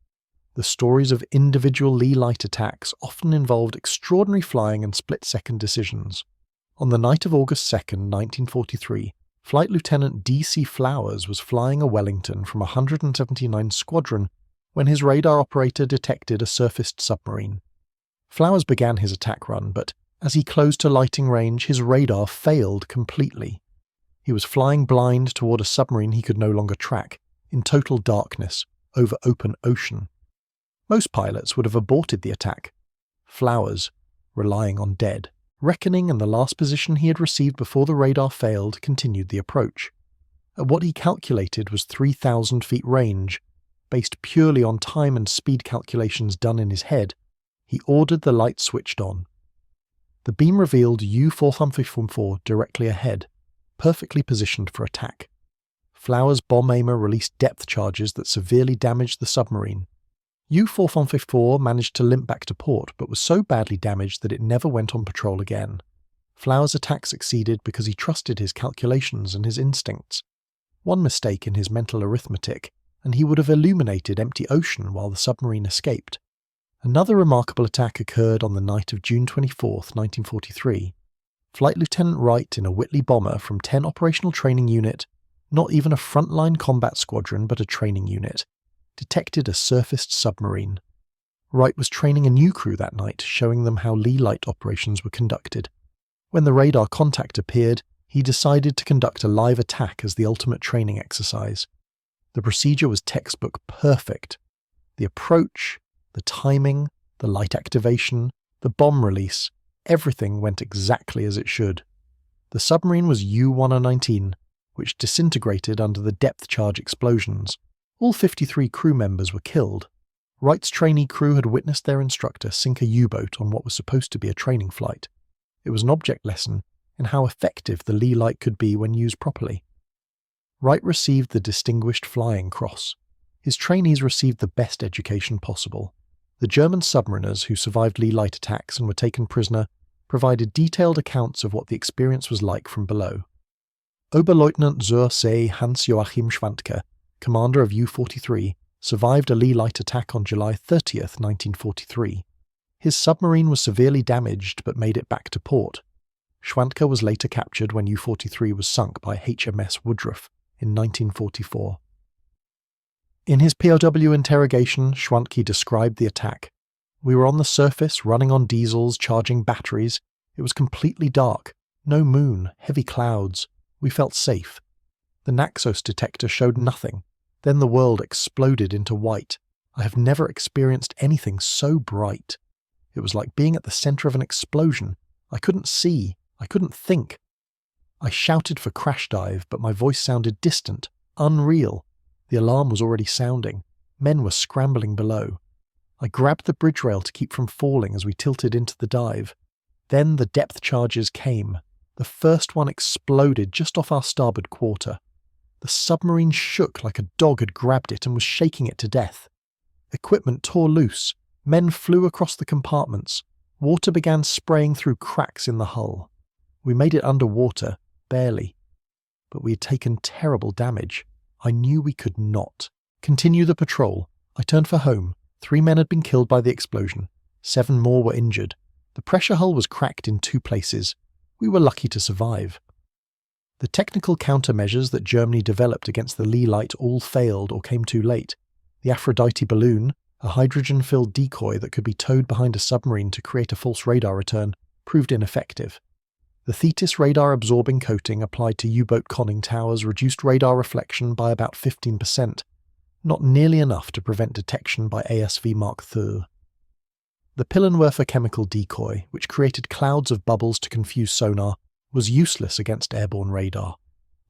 The stories of individual Leigh Light attacks often involved extraordinary flying and split-second decisions. On the night of August 2nd, 1943, Flight Lieutenant D.C. Flowers was flying a Wellington from 179 Squadron when his radar operator detected a surfaced submarine. Flowers began his attack run, but As he closed to lighting range, his radar failed completely. He was flying blind toward a submarine he could no longer track, in total darkness, over open ocean. Most pilots would have aborted the attack. Flowers, relying on dead, reckoning and the last position he had received before the radar failed, continued the approach. At what he calculated was 3,000 feet range, based purely on time and speed calculations done in his head, he ordered the light switched on. The beam revealed U-454 directly ahead, perfectly positioned for attack. Flowers' bomb aimer released depth charges that severely damaged the submarine. U-454 managed to limp back to port, but was so badly damaged that it never went on patrol again. Flowers' attack succeeded because he trusted his calculations and his instincts. One mistake in his mental arithmetic, and he would have illuminated empty ocean while the submarine escaped. Another remarkable attack occurred on the night of June 24, 1943. Flight Lieutenant Wright, in a Whitley bomber from 10 Operational Training Unit, not even a frontline combat squadron but a training unit, detected a surfaced submarine. Wright was training a new crew that night, showing them how Leigh Light operations were conducted. When the radar contact appeared, he decided to conduct a live attack as the ultimate training exercise. The procedure was textbook perfect. The approach, the timing, the light activation, the bomb release, everything went exactly as it should. The submarine was U-119, which disintegrated under the depth charge explosions. All 53 crew members were killed. Wright's trainee crew had witnessed their instructor sink a U-boat on what was supposed to be a training flight. It was an object lesson in how effective the Leigh Light could be when used properly. Wright received the Distinguished Flying Cross. His trainees received the best education possible. The German submariners who survived Leigh Light attacks and were taken prisoner provided detailed accounts of what the experience was like from below. Oberleutnant zur See Hans-Joachim Schwantke, commander of U-43, survived a Leigh Light attack on July 30, 1943. His submarine was severely damaged but made it back to port. Schwantke was later captured when U-43 was sunk by HMS Woodruff in 1944. In his POW interrogation, Schwantke described the attack. "We were on the surface, running on diesels, charging batteries. It was completely dark. No moon, heavy clouds. We felt safe. The Naxos detector showed nothing. Then the world exploded into white. I have never experienced anything so bright. It was like being at the center of an explosion. I couldn't see. I couldn't think. I shouted for crash dive, but my voice sounded distant, unreal. The alarm was already sounding. Men were scrambling below. I grabbed the bridge rail to keep from falling as we tilted into the dive. Then the depth charges came. The first one exploded just off our starboard quarter. The submarine shook like a dog had grabbed it and was shaking it to death. Equipment tore loose. Men flew across the compartments. Water began spraying through cracks in the hull. We made it underwater, barely. But we had taken terrible damage. I knew we could not continue the patrol. I turned for home. 3 men had been killed by the explosion. 7 more were injured. The pressure hull was cracked in 2 places. We were lucky to survive. The technical countermeasures that Germany developed against the Leigh Light all failed or came too late. The Aphrodite balloon, a hydrogen-filled decoy that could be towed behind a submarine to create a false radar return, proved ineffective. The Thetis radar-absorbing coating applied to U-boat conning towers reduced radar reflection by about 15%, not nearly enough to prevent detection by ASV Mark II. The Pillenwerfer chemical decoy, which created clouds of bubbles to confuse sonar, was useless against airborne radar.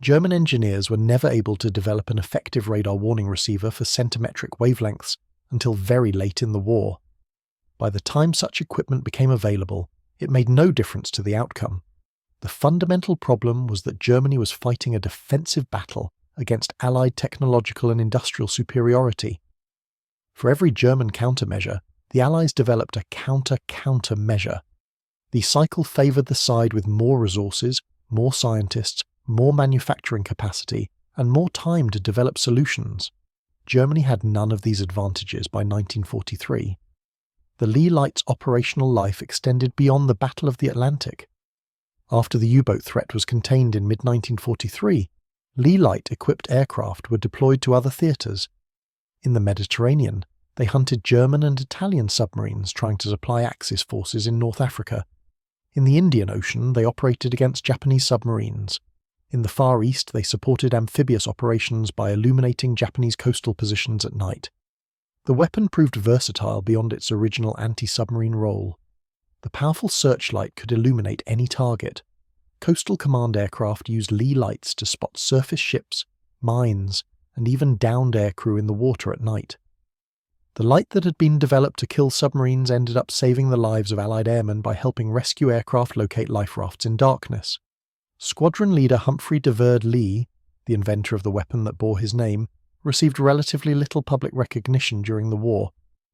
German engineers were never able to develop an effective radar warning receiver for centimetric wavelengths until very late in the war. By the time such equipment became available, it made no difference to the outcome. The fundamental problem was that Germany was fighting a defensive battle against Allied technological and industrial superiority. For every German countermeasure, the Allies developed a counter-countermeasure. The cycle favoured the side with more resources, more scientists, more manufacturing capacity, and more time to develop solutions. Germany had none of these advantages by 1943. The Leigh Light's operational life extended beyond the Battle of the Atlantic. After the U-boat threat was contained in mid-1943, Leigh Light-equipped aircraft were deployed to other theatres. In the Mediterranean, they hunted German and Italian submarines trying to supply Axis forces in North Africa. In the Indian Ocean, they operated against Japanese submarines. In the Far East, they supported amphibious operations by illuminating Japanese coastal positions at night. The weapon proved versatile beyond its original anti-submarine role. The powerful searchlight could illuminate any target. Coastal command aircraft used Leigh lights to spot surface ships, mines, and even downed aircrew in the water at night. The light that had been developed to kill submarines ended up saving the lives of Allied airmen by helping rescue aircraft locate life rafts in darkness. Squadron leader Humphrey de Verde-Lee, the inventor of the weapon that bore his name, received relatively little public recognition during the war.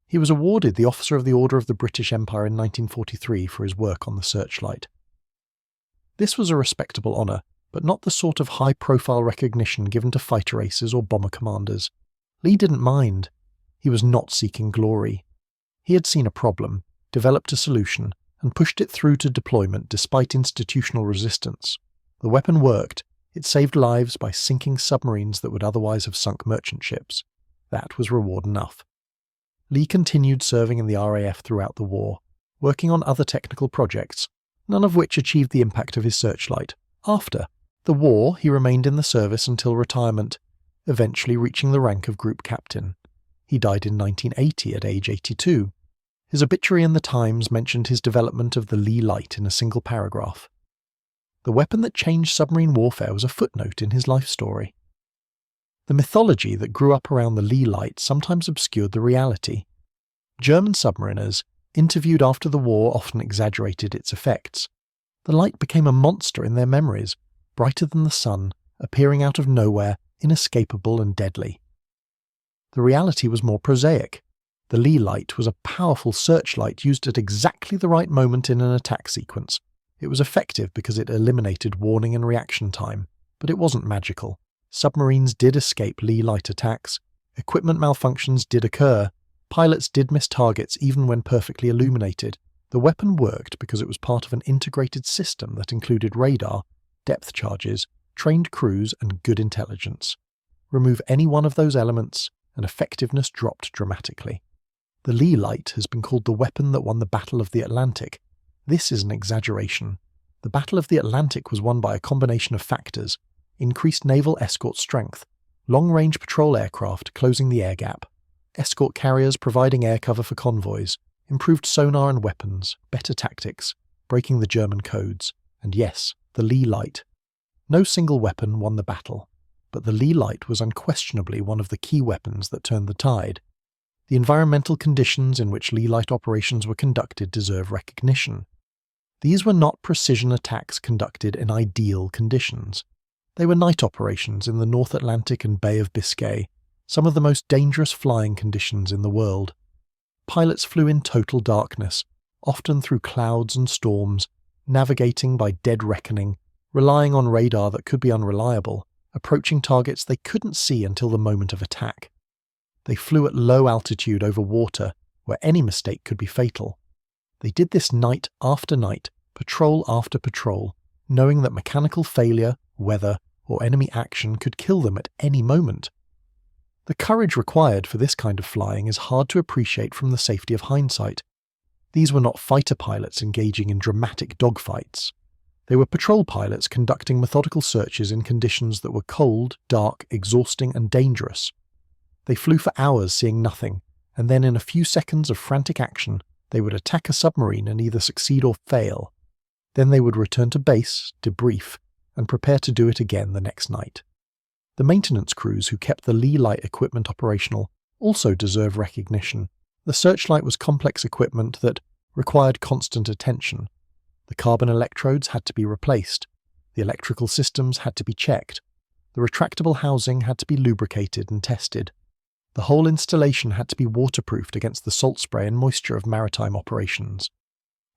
He was awarded the Officer of the Order of the British Empire in 1943 for his work on the searchlight. This was a respectable honour, but not the sort of high-profile recognition given to fighter aces or bomber commanders. Lee didn't mind. He was not seeking glory. He had seen a problem, developed a solution, and pushed it through to deployment despite institutional resistance. The weapon worked. It saved lives by sinking submarines that would otherwise have sunk merchant ships. That was reward enough. Lee continued serving in the RAF throughout the war, working on other technical projects, none of which achieved the impact of his searchlight. After the war, he remained in the service until retirement, eventually reaching the rank of group captain. He died in 1980 at age 82. His obituary in the Times mentioned his development of the Leigh Light in a single paragraph. The weapon that changed submarine warfare was a footnote in his life story. The mythology that grew up around the Leigh Light sometimes obscured the reality. German submariners, interviewed after the war, often exaggerated its effects. The light became a monster in their memories, brighter than the sun, appearing out of nowhere, inescapable and deadly. The reality was more prosaic. The Leigh Light was a powerful searchlight used at exactly the right moment in an attack sequence. It was effective because it eliminated warning and reaction time, but it wasn't magical. Submarines did escape Leigh Light attacks, equipment malfunctions did occur, pilots did miss targets even when perfectly illuminated. The weapon worked because it was part of an integrated system that included radar, depth charges, trained crews, and good intelligence. Remove any one of those elements, and effectiveness dropped dramatically. The Leigh Light has been called the weapon that won the Battle of the Atlantic. This is an exaggeration. The Battle of the Atlantic was won by a combination of factors: increased naval escort strength, long-range patrol aircraft closing the air gap, escort carriers providing air cover for convoys, improved sonar and weapons, better tactics, breaking the German codes, and yes, the Leigh Light. No single weapon won the battle, but the Leigh Light was unquestionably one of the key weapons that turned the tide. The environmental conditions in which Leigh Light operations were conducted deserve recognition. These were not precision attacks conducted in ideal conditions. They were night operations in the North Atlantic and Bay of Biscay, some of the most dangerous flying conditions in the world. Pilots flew in total darkness, often through clouds and storms, navigating by dead reckoning, relying on radar that could be unreliable, approaching targets they couldn't see until the moment of attack. They flew at low altitude over water, where any mistake could be fatal. They did this night after night, patrol after patrol, knowing that mechanical failure, weather, or enemy action could kill them at any moment. The courage required for this kind of flying is hard to appreciate from the safety of hindsight. These were not fighter pilots engaging in dramatic dogfights. They were patrol pilots conducting methodical searches in conditions that were cold, dark, exhausting, and dangerous. They flew for hours seeing nothing, and then in a few seconds of frantic action, they would attack a submarine and either succeed or fail. Then they would return to base, debrief, and prepare to do it again the next night. The maintenance crews who kept the Leigh Light equipment operational also deserve recognition. The searchlight was complex equipment that required constant attention. The carbon electrodes had to be replaced. The electrical systems had to be checked. The retractable housing had to be lubricated and tested. The whole installation had to be waterproofed against the salt spray and moisture of maritime operations.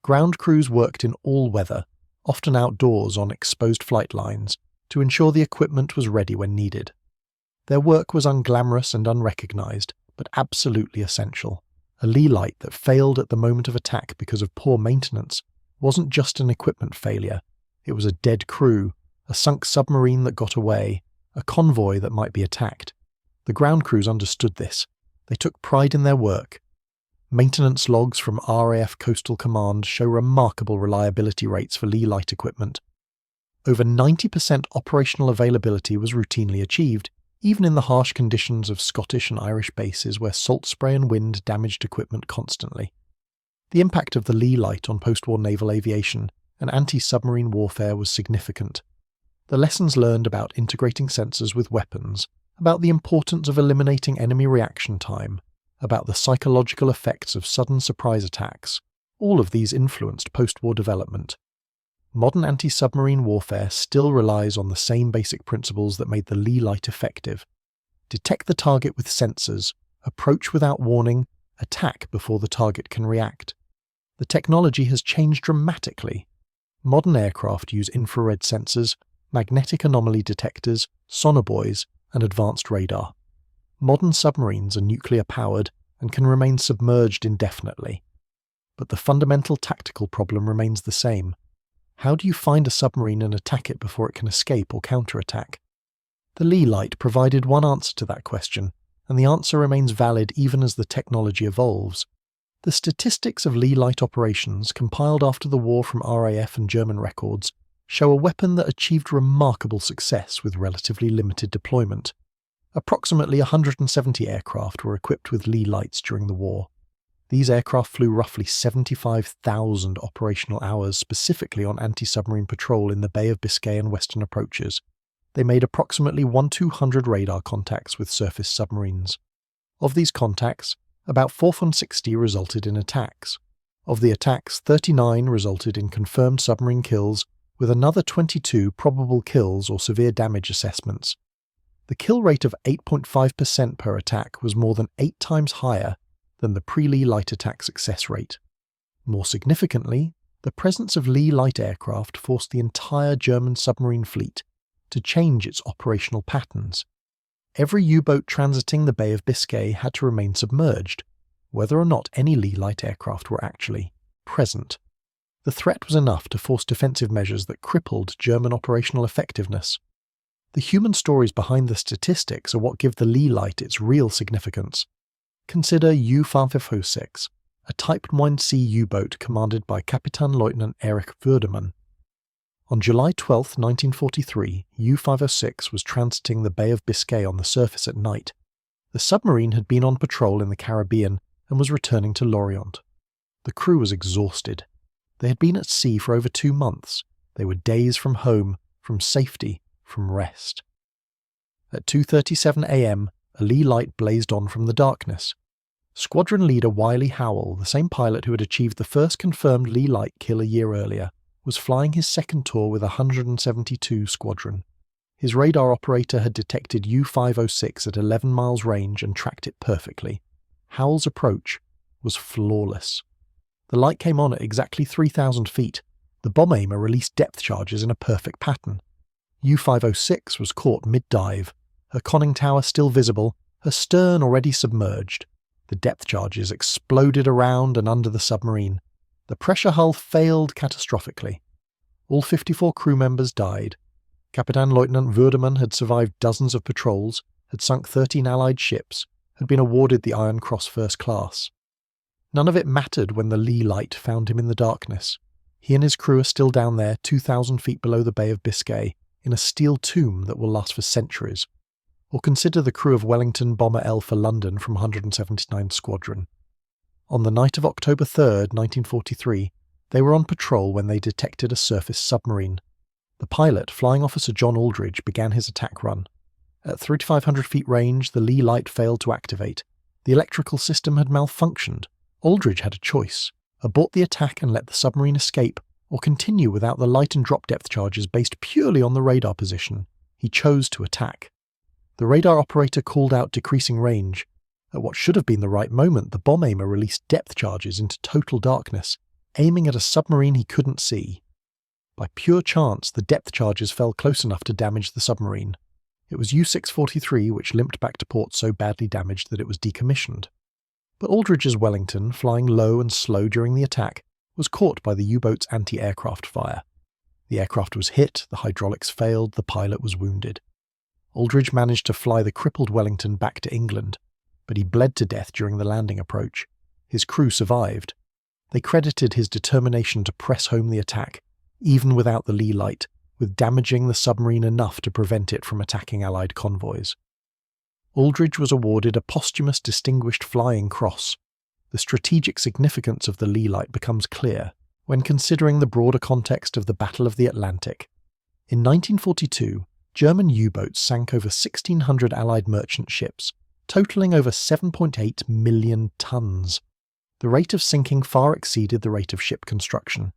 Ground crews worked in all weather, often outdoors on exposed flight lines, to ensure the equipment was ready when needed. Their work was unglamorous and unrecognized, but absolutely essential. A Leigh Light that failed at the moment of attack because of poor maintenance wasn't just an equipment failure. It was a dead crew, a sunk submarine that got away, a convoy that might be attacked. The ground crews understood this. They took pride in their work. Maintenance logs from RAF Coastal Command show remarkable reliability rates for Leigh Light equipment. Over 90% operational availability was routinely achieved, even in the harsh conditions of Scottish and Irish bases where salt spray and wind damaged equipment constantly. The impact of the Leigh Light on post-war naval aviation and anti-submarine warfare was significant. The lessons learned about integrating sensors with weapons, about the importance of eliminating enemy reaction time, about the psychological effects of sudden surprise attacks, all of these influenced post-war development. Modern anti-submarine warfare still relies on the same basic principles that made the Leigh Light effective. Detect the target with sensors, approach without warning, attack before the target can react. The technology has changed dramatically. Modern aircraft use infrared sensors, magnetic anomaly detectors, sonar buoys, and advanced radar. Modern submarines are nuclear-powered and can remain submerged indefinitely. But the fundamental tactical problem remains the same. How do you find a submarine and attack it before it can escape or counterattack? The Leigh Light provided one answer to that question, and the answer remains valid even as the technology evolves. The statistics of Leigh Light operations, compiled after the war from RAF and German records, show a weapon that achieved remarkable success with relatively limited deployment. Approximately 170 aircraft were equipped with Leigh Lights during the war. These aircraft flew roughly 75,000 operational hours specifically on anti-submarine patrol in the Bay of Biscay and western approaches. They made approximately 1,200 radar contacts with surface submarines. Of these contacts, about 460 resulted in attacks. Of the attacks, 39 resulted in confirmed submarine kills, with another 22 probable kills or severe damage assessments. The kill rate of 8.5% per attack was more than 8 times higher than the pre-Leigh Light attack success rate. More significantly, the presence of Leigh Light aircraft forced the entire German submarine fleet to change its operational patterns. Every U-boat transiting the Bay of Biscay had to remain submerged, whether or not any Leigh Light aircraft were actually present. The threat was enough to force defensive measures that crippled German operational effectiveness. The human stories behind the statistics are what give the Leigh Light its real significance. Consider U-506, a Type 1C U-boat commanded by Kapitänleutnant Erich Würdemann. On July 12, 1943, U-506 was transiting the Bay of Biscay on the surface at night. The submarine had been on patrol in the Caribbean and was returning to Lorient. The crew was exhausted. They had been at sea for over 2 months. They were days from home, from safety, from rest. At 2:37 a.m., a Leigh Light blazed on from the darkness. Squadron leader Wiley Howell, the same pilot who had achieved the first confirmed Leigh Light kill a year earlier, was flying his second tour with 172 Squadron. His radar operator had detected U-506 at 11 miles range and tracked it perfectly. Howell's approach was flawless. The light came on at exactly 3,000 feet. The bomb aimer released depth charges in a perfect pattern. U-506 was caught mid-dive, her conning tower still visible, her stern already submerged. The depth charges exploded around and under the submarine. The pressure hull failed catastrophically. All 54 crew members died. Kapitänleutnant Würdemann had survived dozens of patrols, had sunk 13 Allied ships, had been awarded the Iron Cross First Class. None of it mattered when the Leigh Light found him in the darkness. He and his crew are still down there 2,000 feet below the Bay of Biscay, in a steel tomb that will last for centuries. Or consider the crew of Wellington Bomber L for London from 179th Squadron. On the night of October 3rd, 1943, they were on patrol when they detected a surface submarine. The pilot, Flying Officer John Aldridge, began his attack run. At 3,500 feet range, the Leigh Light failed to activate. The electrical system had malfunctioned. Aldridge had a choice: abort the attack and let the submarine escape, or continue without the light and drop depth charges based purely on the radar position. He chose to attack. The radar operator called out decreasing range. At what should have been the right moment, the bomb aimer released depth charges into total darkness, aiming at a submarine he couldn't see. By pure chance, the depth charges fell close enough to damage the submarine. It was U-643 which limped back to port so badly damaged that it was decommissioned. But Aldridge's Wellington, flying low and slow during the attack, was caught by the U-boat's anti-aircraft fire. The aircraft was hit, the hydraulics failed, the pilot was wounded. Aldridge managed to fly the crippled Wellington back to England, but he bled to death during the landing approach. His crew survived. They credited his determination to press home the attack, even without the Leigh Light, with damaging the submarine enough to prevent it from attacking Allied convoys. Aldridge was awarded a posthumous Distinguished Flying Cross. The strategic significance of the Leigh Light becomes clear when considering the broader context of the Battle of the Atlantic. In 1942, German U-boats sank over 1,600 Allied merchant ships, totaling over 7.8 million tons. The rate of sinking far exceeded the rate of ship construction.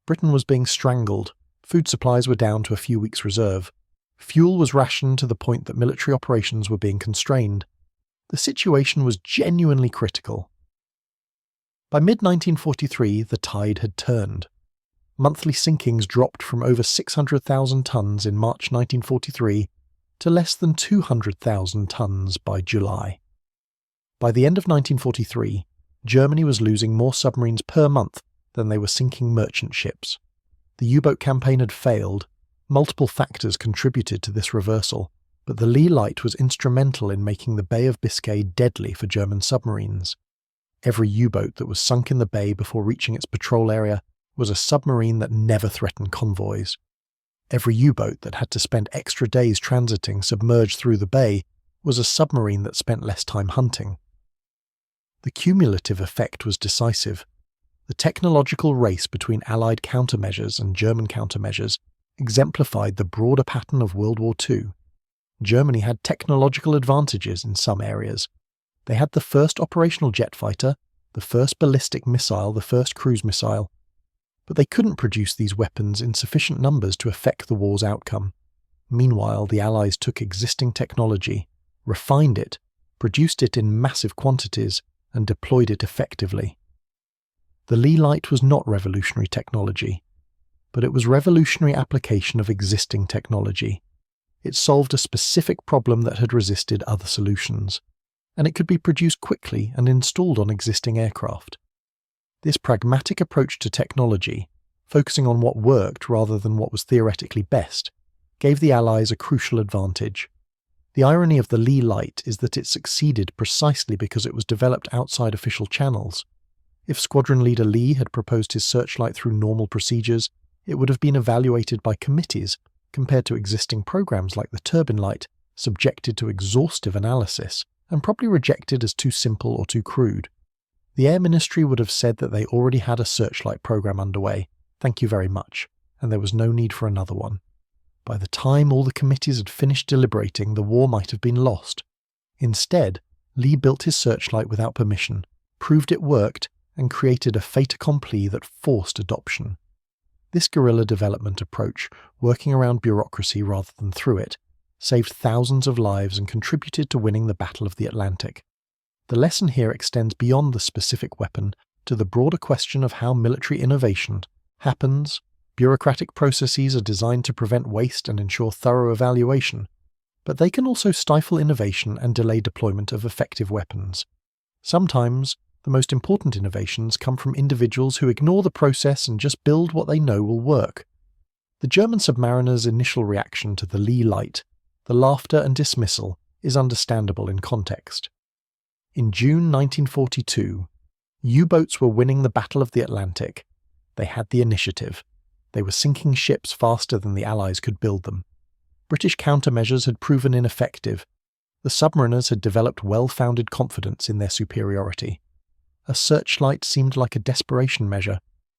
Britain was being strangled, food supplies were down to a few weeks' reserve, fuel was rationed to the point that military operations were being constrained. The situation was genuinely critical. By mid-1943, the tide had turned. Monthly sinkings dropped from over 600,000 tons in March 1943 to less than 200,000 tons by July. By the end of 1943, Germany was losing more submarines per month than they were sinking merchant ships. The U-boat campaign had failed. Multiple factors contributed to this reversal, but the Leigh Light was instrumental in making the Bay of Biscay deadly for German submarines. Every U-boat that was sunk in the bay before reaching its patrol area was a submarine that never threatened convoys. Every U-boat that had to spend extra days transiting submerged through the bay was a submarine that spent less time hunting. The cumulative effect was decisive. The technological race between Allied countermeasures and German countermeasures exemplified the broader pattern of World War II. Germany had technological advantages in some areas. They had the first operational jet fighter, the first ballistic missile, the first cruise missile. But they couldn't produce these weapons in sufficient numbers to affect the war's outcome. Meanwhile, the Allies took existing technology, refined it, produced it in massive quantities, and deployed it effectively. The Leigh Light was not revolutionary technology, but it was revolutionary application of existing technology. It solved a specific problem that had resisted other solutions, and it could be produced quickly and installed on existing aircraft. This pragmatic approach to technology, focusing on what worked rather than what was theoretically best, gave the Allies a crucial advantage. The irony of the Leigh Light is that it succeeded precisely because it was developed outside official channels. If Squadron Leader Lee had proposed his searchlight through normal procedures, it would have been evaluated by committees compared to existing programs like the turbine light, subjected to exhaustive analysis, and probably rejected as too simple or too crude. The Air Ministry would have said that they already had a searchlight program underway, thank you very much, and there was no need for another one. By the time all the committees had finished deliberating, the war might have been lost. Instead, Lee built his searchlight without permission, proved it worked, and created a fait accompli that forced adoption. This guerrilla development approach, working around bureaucracy rather than through it, saved thousands of lives and contributed to winning the Battle of the Atlantic. The lesson here extends beyond the specific weapon to the broader question of how military innovation happens. Bureaucratic processes are designed to prevent waste and ensure thorough evaluation, but they can also stifle innovation and delay deployment of effective weapons. Sometimes, the most important innovations come from individuals who ignore the process and just build what they know will work. The German submariners' initial reaction to the Leigh Light, the laughter and dismissal, is understandable in context. In June 1942, U-boats were winning the Battle of the Atlantic. They had the initiative. They were sinking ships faster than the Allies could build them. British countermeasures had proven ineffective. The submariners had developed well-founded confidence in their superiority. A searchlight seemed like a desperation measure,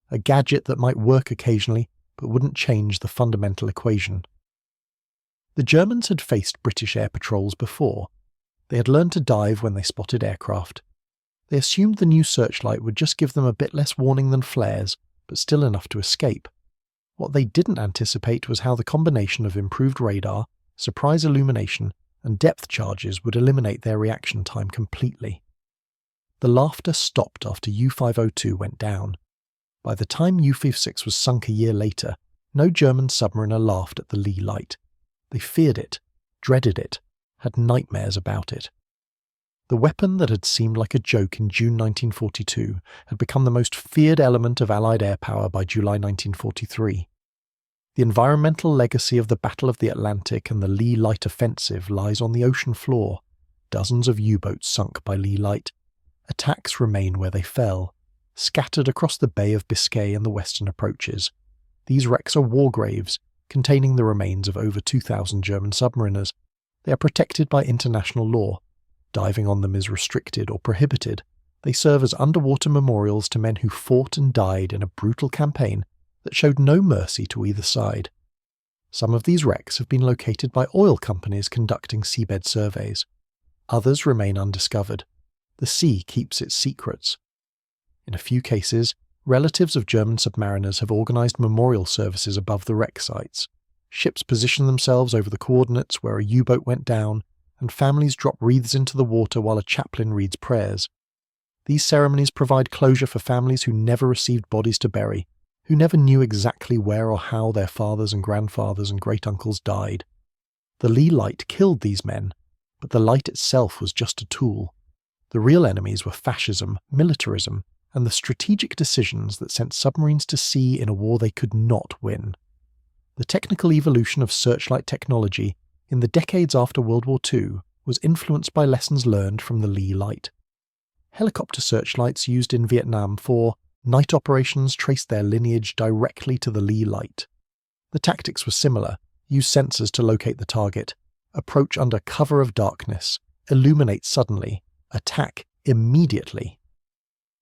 a gadget that might work occasionally but wouldn't change the fundamental equation. The Germans had faced British air patrols before. They had learned to dive when they spotted aircraft. They assumed the new searchlight would just give them a bit less warning than flares, but still enough to escape. What they didn't anticipate was how the combination of improved radar, surprise illumination, and depth charges would eliminate their reaction time completely. The laughter stopped after U-502 went down. By the time U-56 was sunk a year later, no German submariner laughed at the Leigh Light. They feared it, dreaded it, had nightmares about it. The weapon that had seemed like a joke in June 1942 had become the most feared element of Allied air power by July 1943. The environmental legacy of the Battle of the Atlantic and the Leigh Light offensive lies on the ocean floor. Dozens of U-boats sunk by Leigh Light, attacks remain where they fell, scattered across the Bay of Biscay and the western approaches. These wrecks are war graves, containing the remains of over 2,000 German submariners. They are protected by international law. Diving on them is restricted or prohibited. They serve as underwater memorials to men who fought and died in a brutal campaign that showed no mercy to either side. Some of these wrecks have been located by oil companies conducting seabed surveys. Others remain undiscovered. The sea keeps its secrets. In a few cases, relatives of German submariners have organised memorial services above the wreck sites. Ships position themselves over the coordinates where a U-boat went down, and families drop wreaths into the water while a chaplain reads prayers. These ceremonies provide closure for families who never received bodies to bury, who never knew exactly where or how their fathers and grandfathers and great-uncles died. The Leigh Light killed these men, but the light itself was just a tool. The real enemies were fascism, militarism, and the strategic decisions that sent submarines to sea in a war they could not win. The technical evolution of searchlight technology in the decades after World War II was influenced by lessons learned from the Leigh Light. Helicopter searchlights used in Vietnam for night operations traced their lineage directly to the Leigh Light. The tactics were similar: use sensors to locate the target, approach under cover of darkness, illuminate suddenly, attack immediately.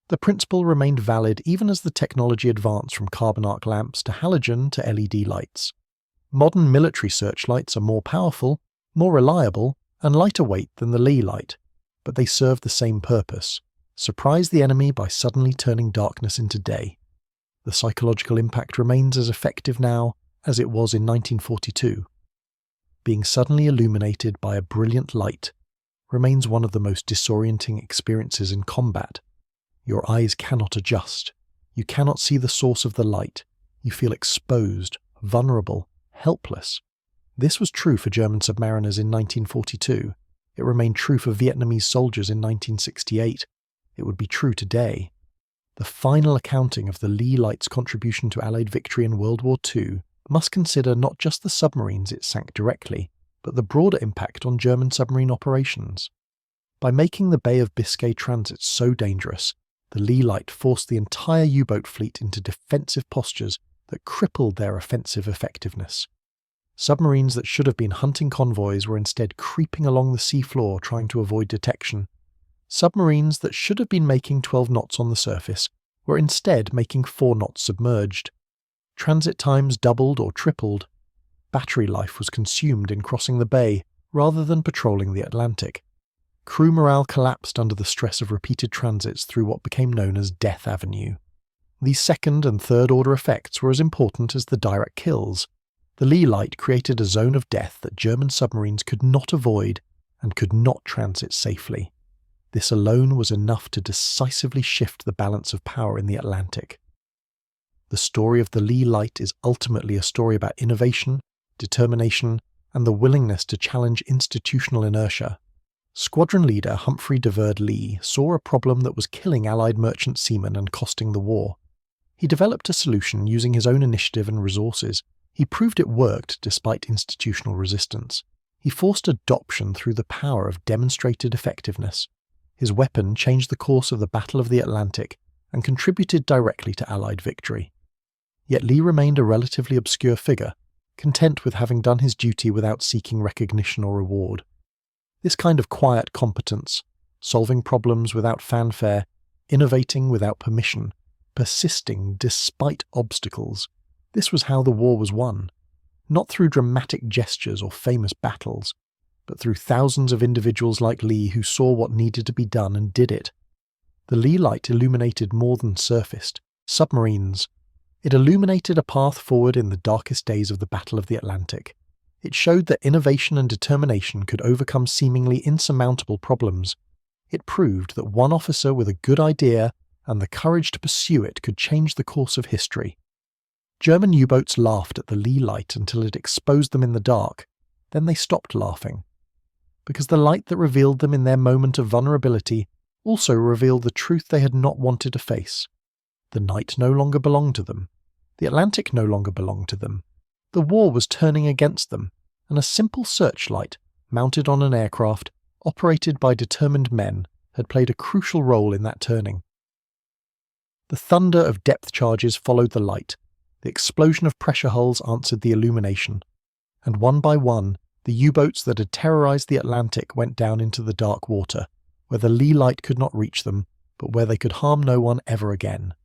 The principle remained valid even as the technology advanced from carbon arc lamps to halogen to LED lights. Modern military searchlights are more powerful, more reliable, and lighter weight than the Leigh Light, but they serve the same purpose: surprise the enemy by suddenly turning darkness into day. The psychological impact remains as effective now as it was in 1942. Being suddenly illuminated by a brilliant light remains one of the most disorienting experiences in combat. Your eyes cannot adjust. You cannot see the source of the light. You feel exposed, vulnerable, helpless. This was true for German submariners in 1942. It remained true for Vietnamese soldiers in 1968. It would be true today. The final accounting of the Leigh Light's contribution to Allied victory in World War II must consider not just the submarines it sank directly, but the broader impact on German submarine operations. By making the Bay of Biscay transit so dangerous, the Leigh Light forced the entire U-boat fleet into defensive postures that crippled their offensive effectiveness. Submarines that should have been hunting convoys were instead creeping along the seafloor trying to avoid detection. Submarines that should have been making 12 knots on the surface were instead making 4 knots submerged. Transit times doubled or tripled. Battery life was consumed in crossing the bay rather than patrolling the Atlantic. Crew morale collapsed under the stress of repeated transits through what became known as Death Avenue. These second and third order effects were as important as the direct kills. The Leigh Light created a zone of death that German submarines could not avoid and could not transit safely. This alone was enough to decisively shift the balance of power in the Atlantic. The story of the Leigh Light is ultimately a story about innovation, determination, and the willingness to challenge institutional inertia. Squadron leader Humphrey de Verde Lee saw a problem that was killing Allied merchant seamen and costing the war. He developed a solution using his own initiative and resources. He proved it worked despite institutional resistance. He forced adoption through the power of demonstrated effectiveness. His weapon changed the course of the Battle of the Atlantic and contributed directly to Allied victory. Yet Lee remained a relatively obscure figure, content with having done his duty without seeking recognition or reward. This kind of quiet competence, solving problems without fanfare, innovating without permission, persisting despite obstacles, this was how the war was won. Not through dramatic gestures or famous battles, but through thousands of individuals like Lee who saw what needed to be done and did it. The Leigh Light illuminated more than surfaced submarines. It illuminated a path forward in the darkest days of the Battle of the Atlantic. It showed that innovation and determination could overcome seemingly insurmountable problems. It proved that one officer with a good idea and the courage to pursue it could change the course of history. German U-boats laughed at the Leigh Light until it exposed them in the dark. Then they stopped laughing. Because the light that revealed them in their moment of vulnerability also revealed the truth they had not wanted to face. The night no longer belonged to them. The Atlantic no longer belonged to them. The war was turning against them, and a simple searchlight, mounted on an aircraft, operated by determined men, had played a crucial role in that turning. The thunder of depth charges followed the light, the explosion of pressure hulls answered the illumination, and one by one, the U-boats that had terrorized the Atlantic went down into the dark water, where the Leigh Light could not reach them, but where they could harm no one ever again.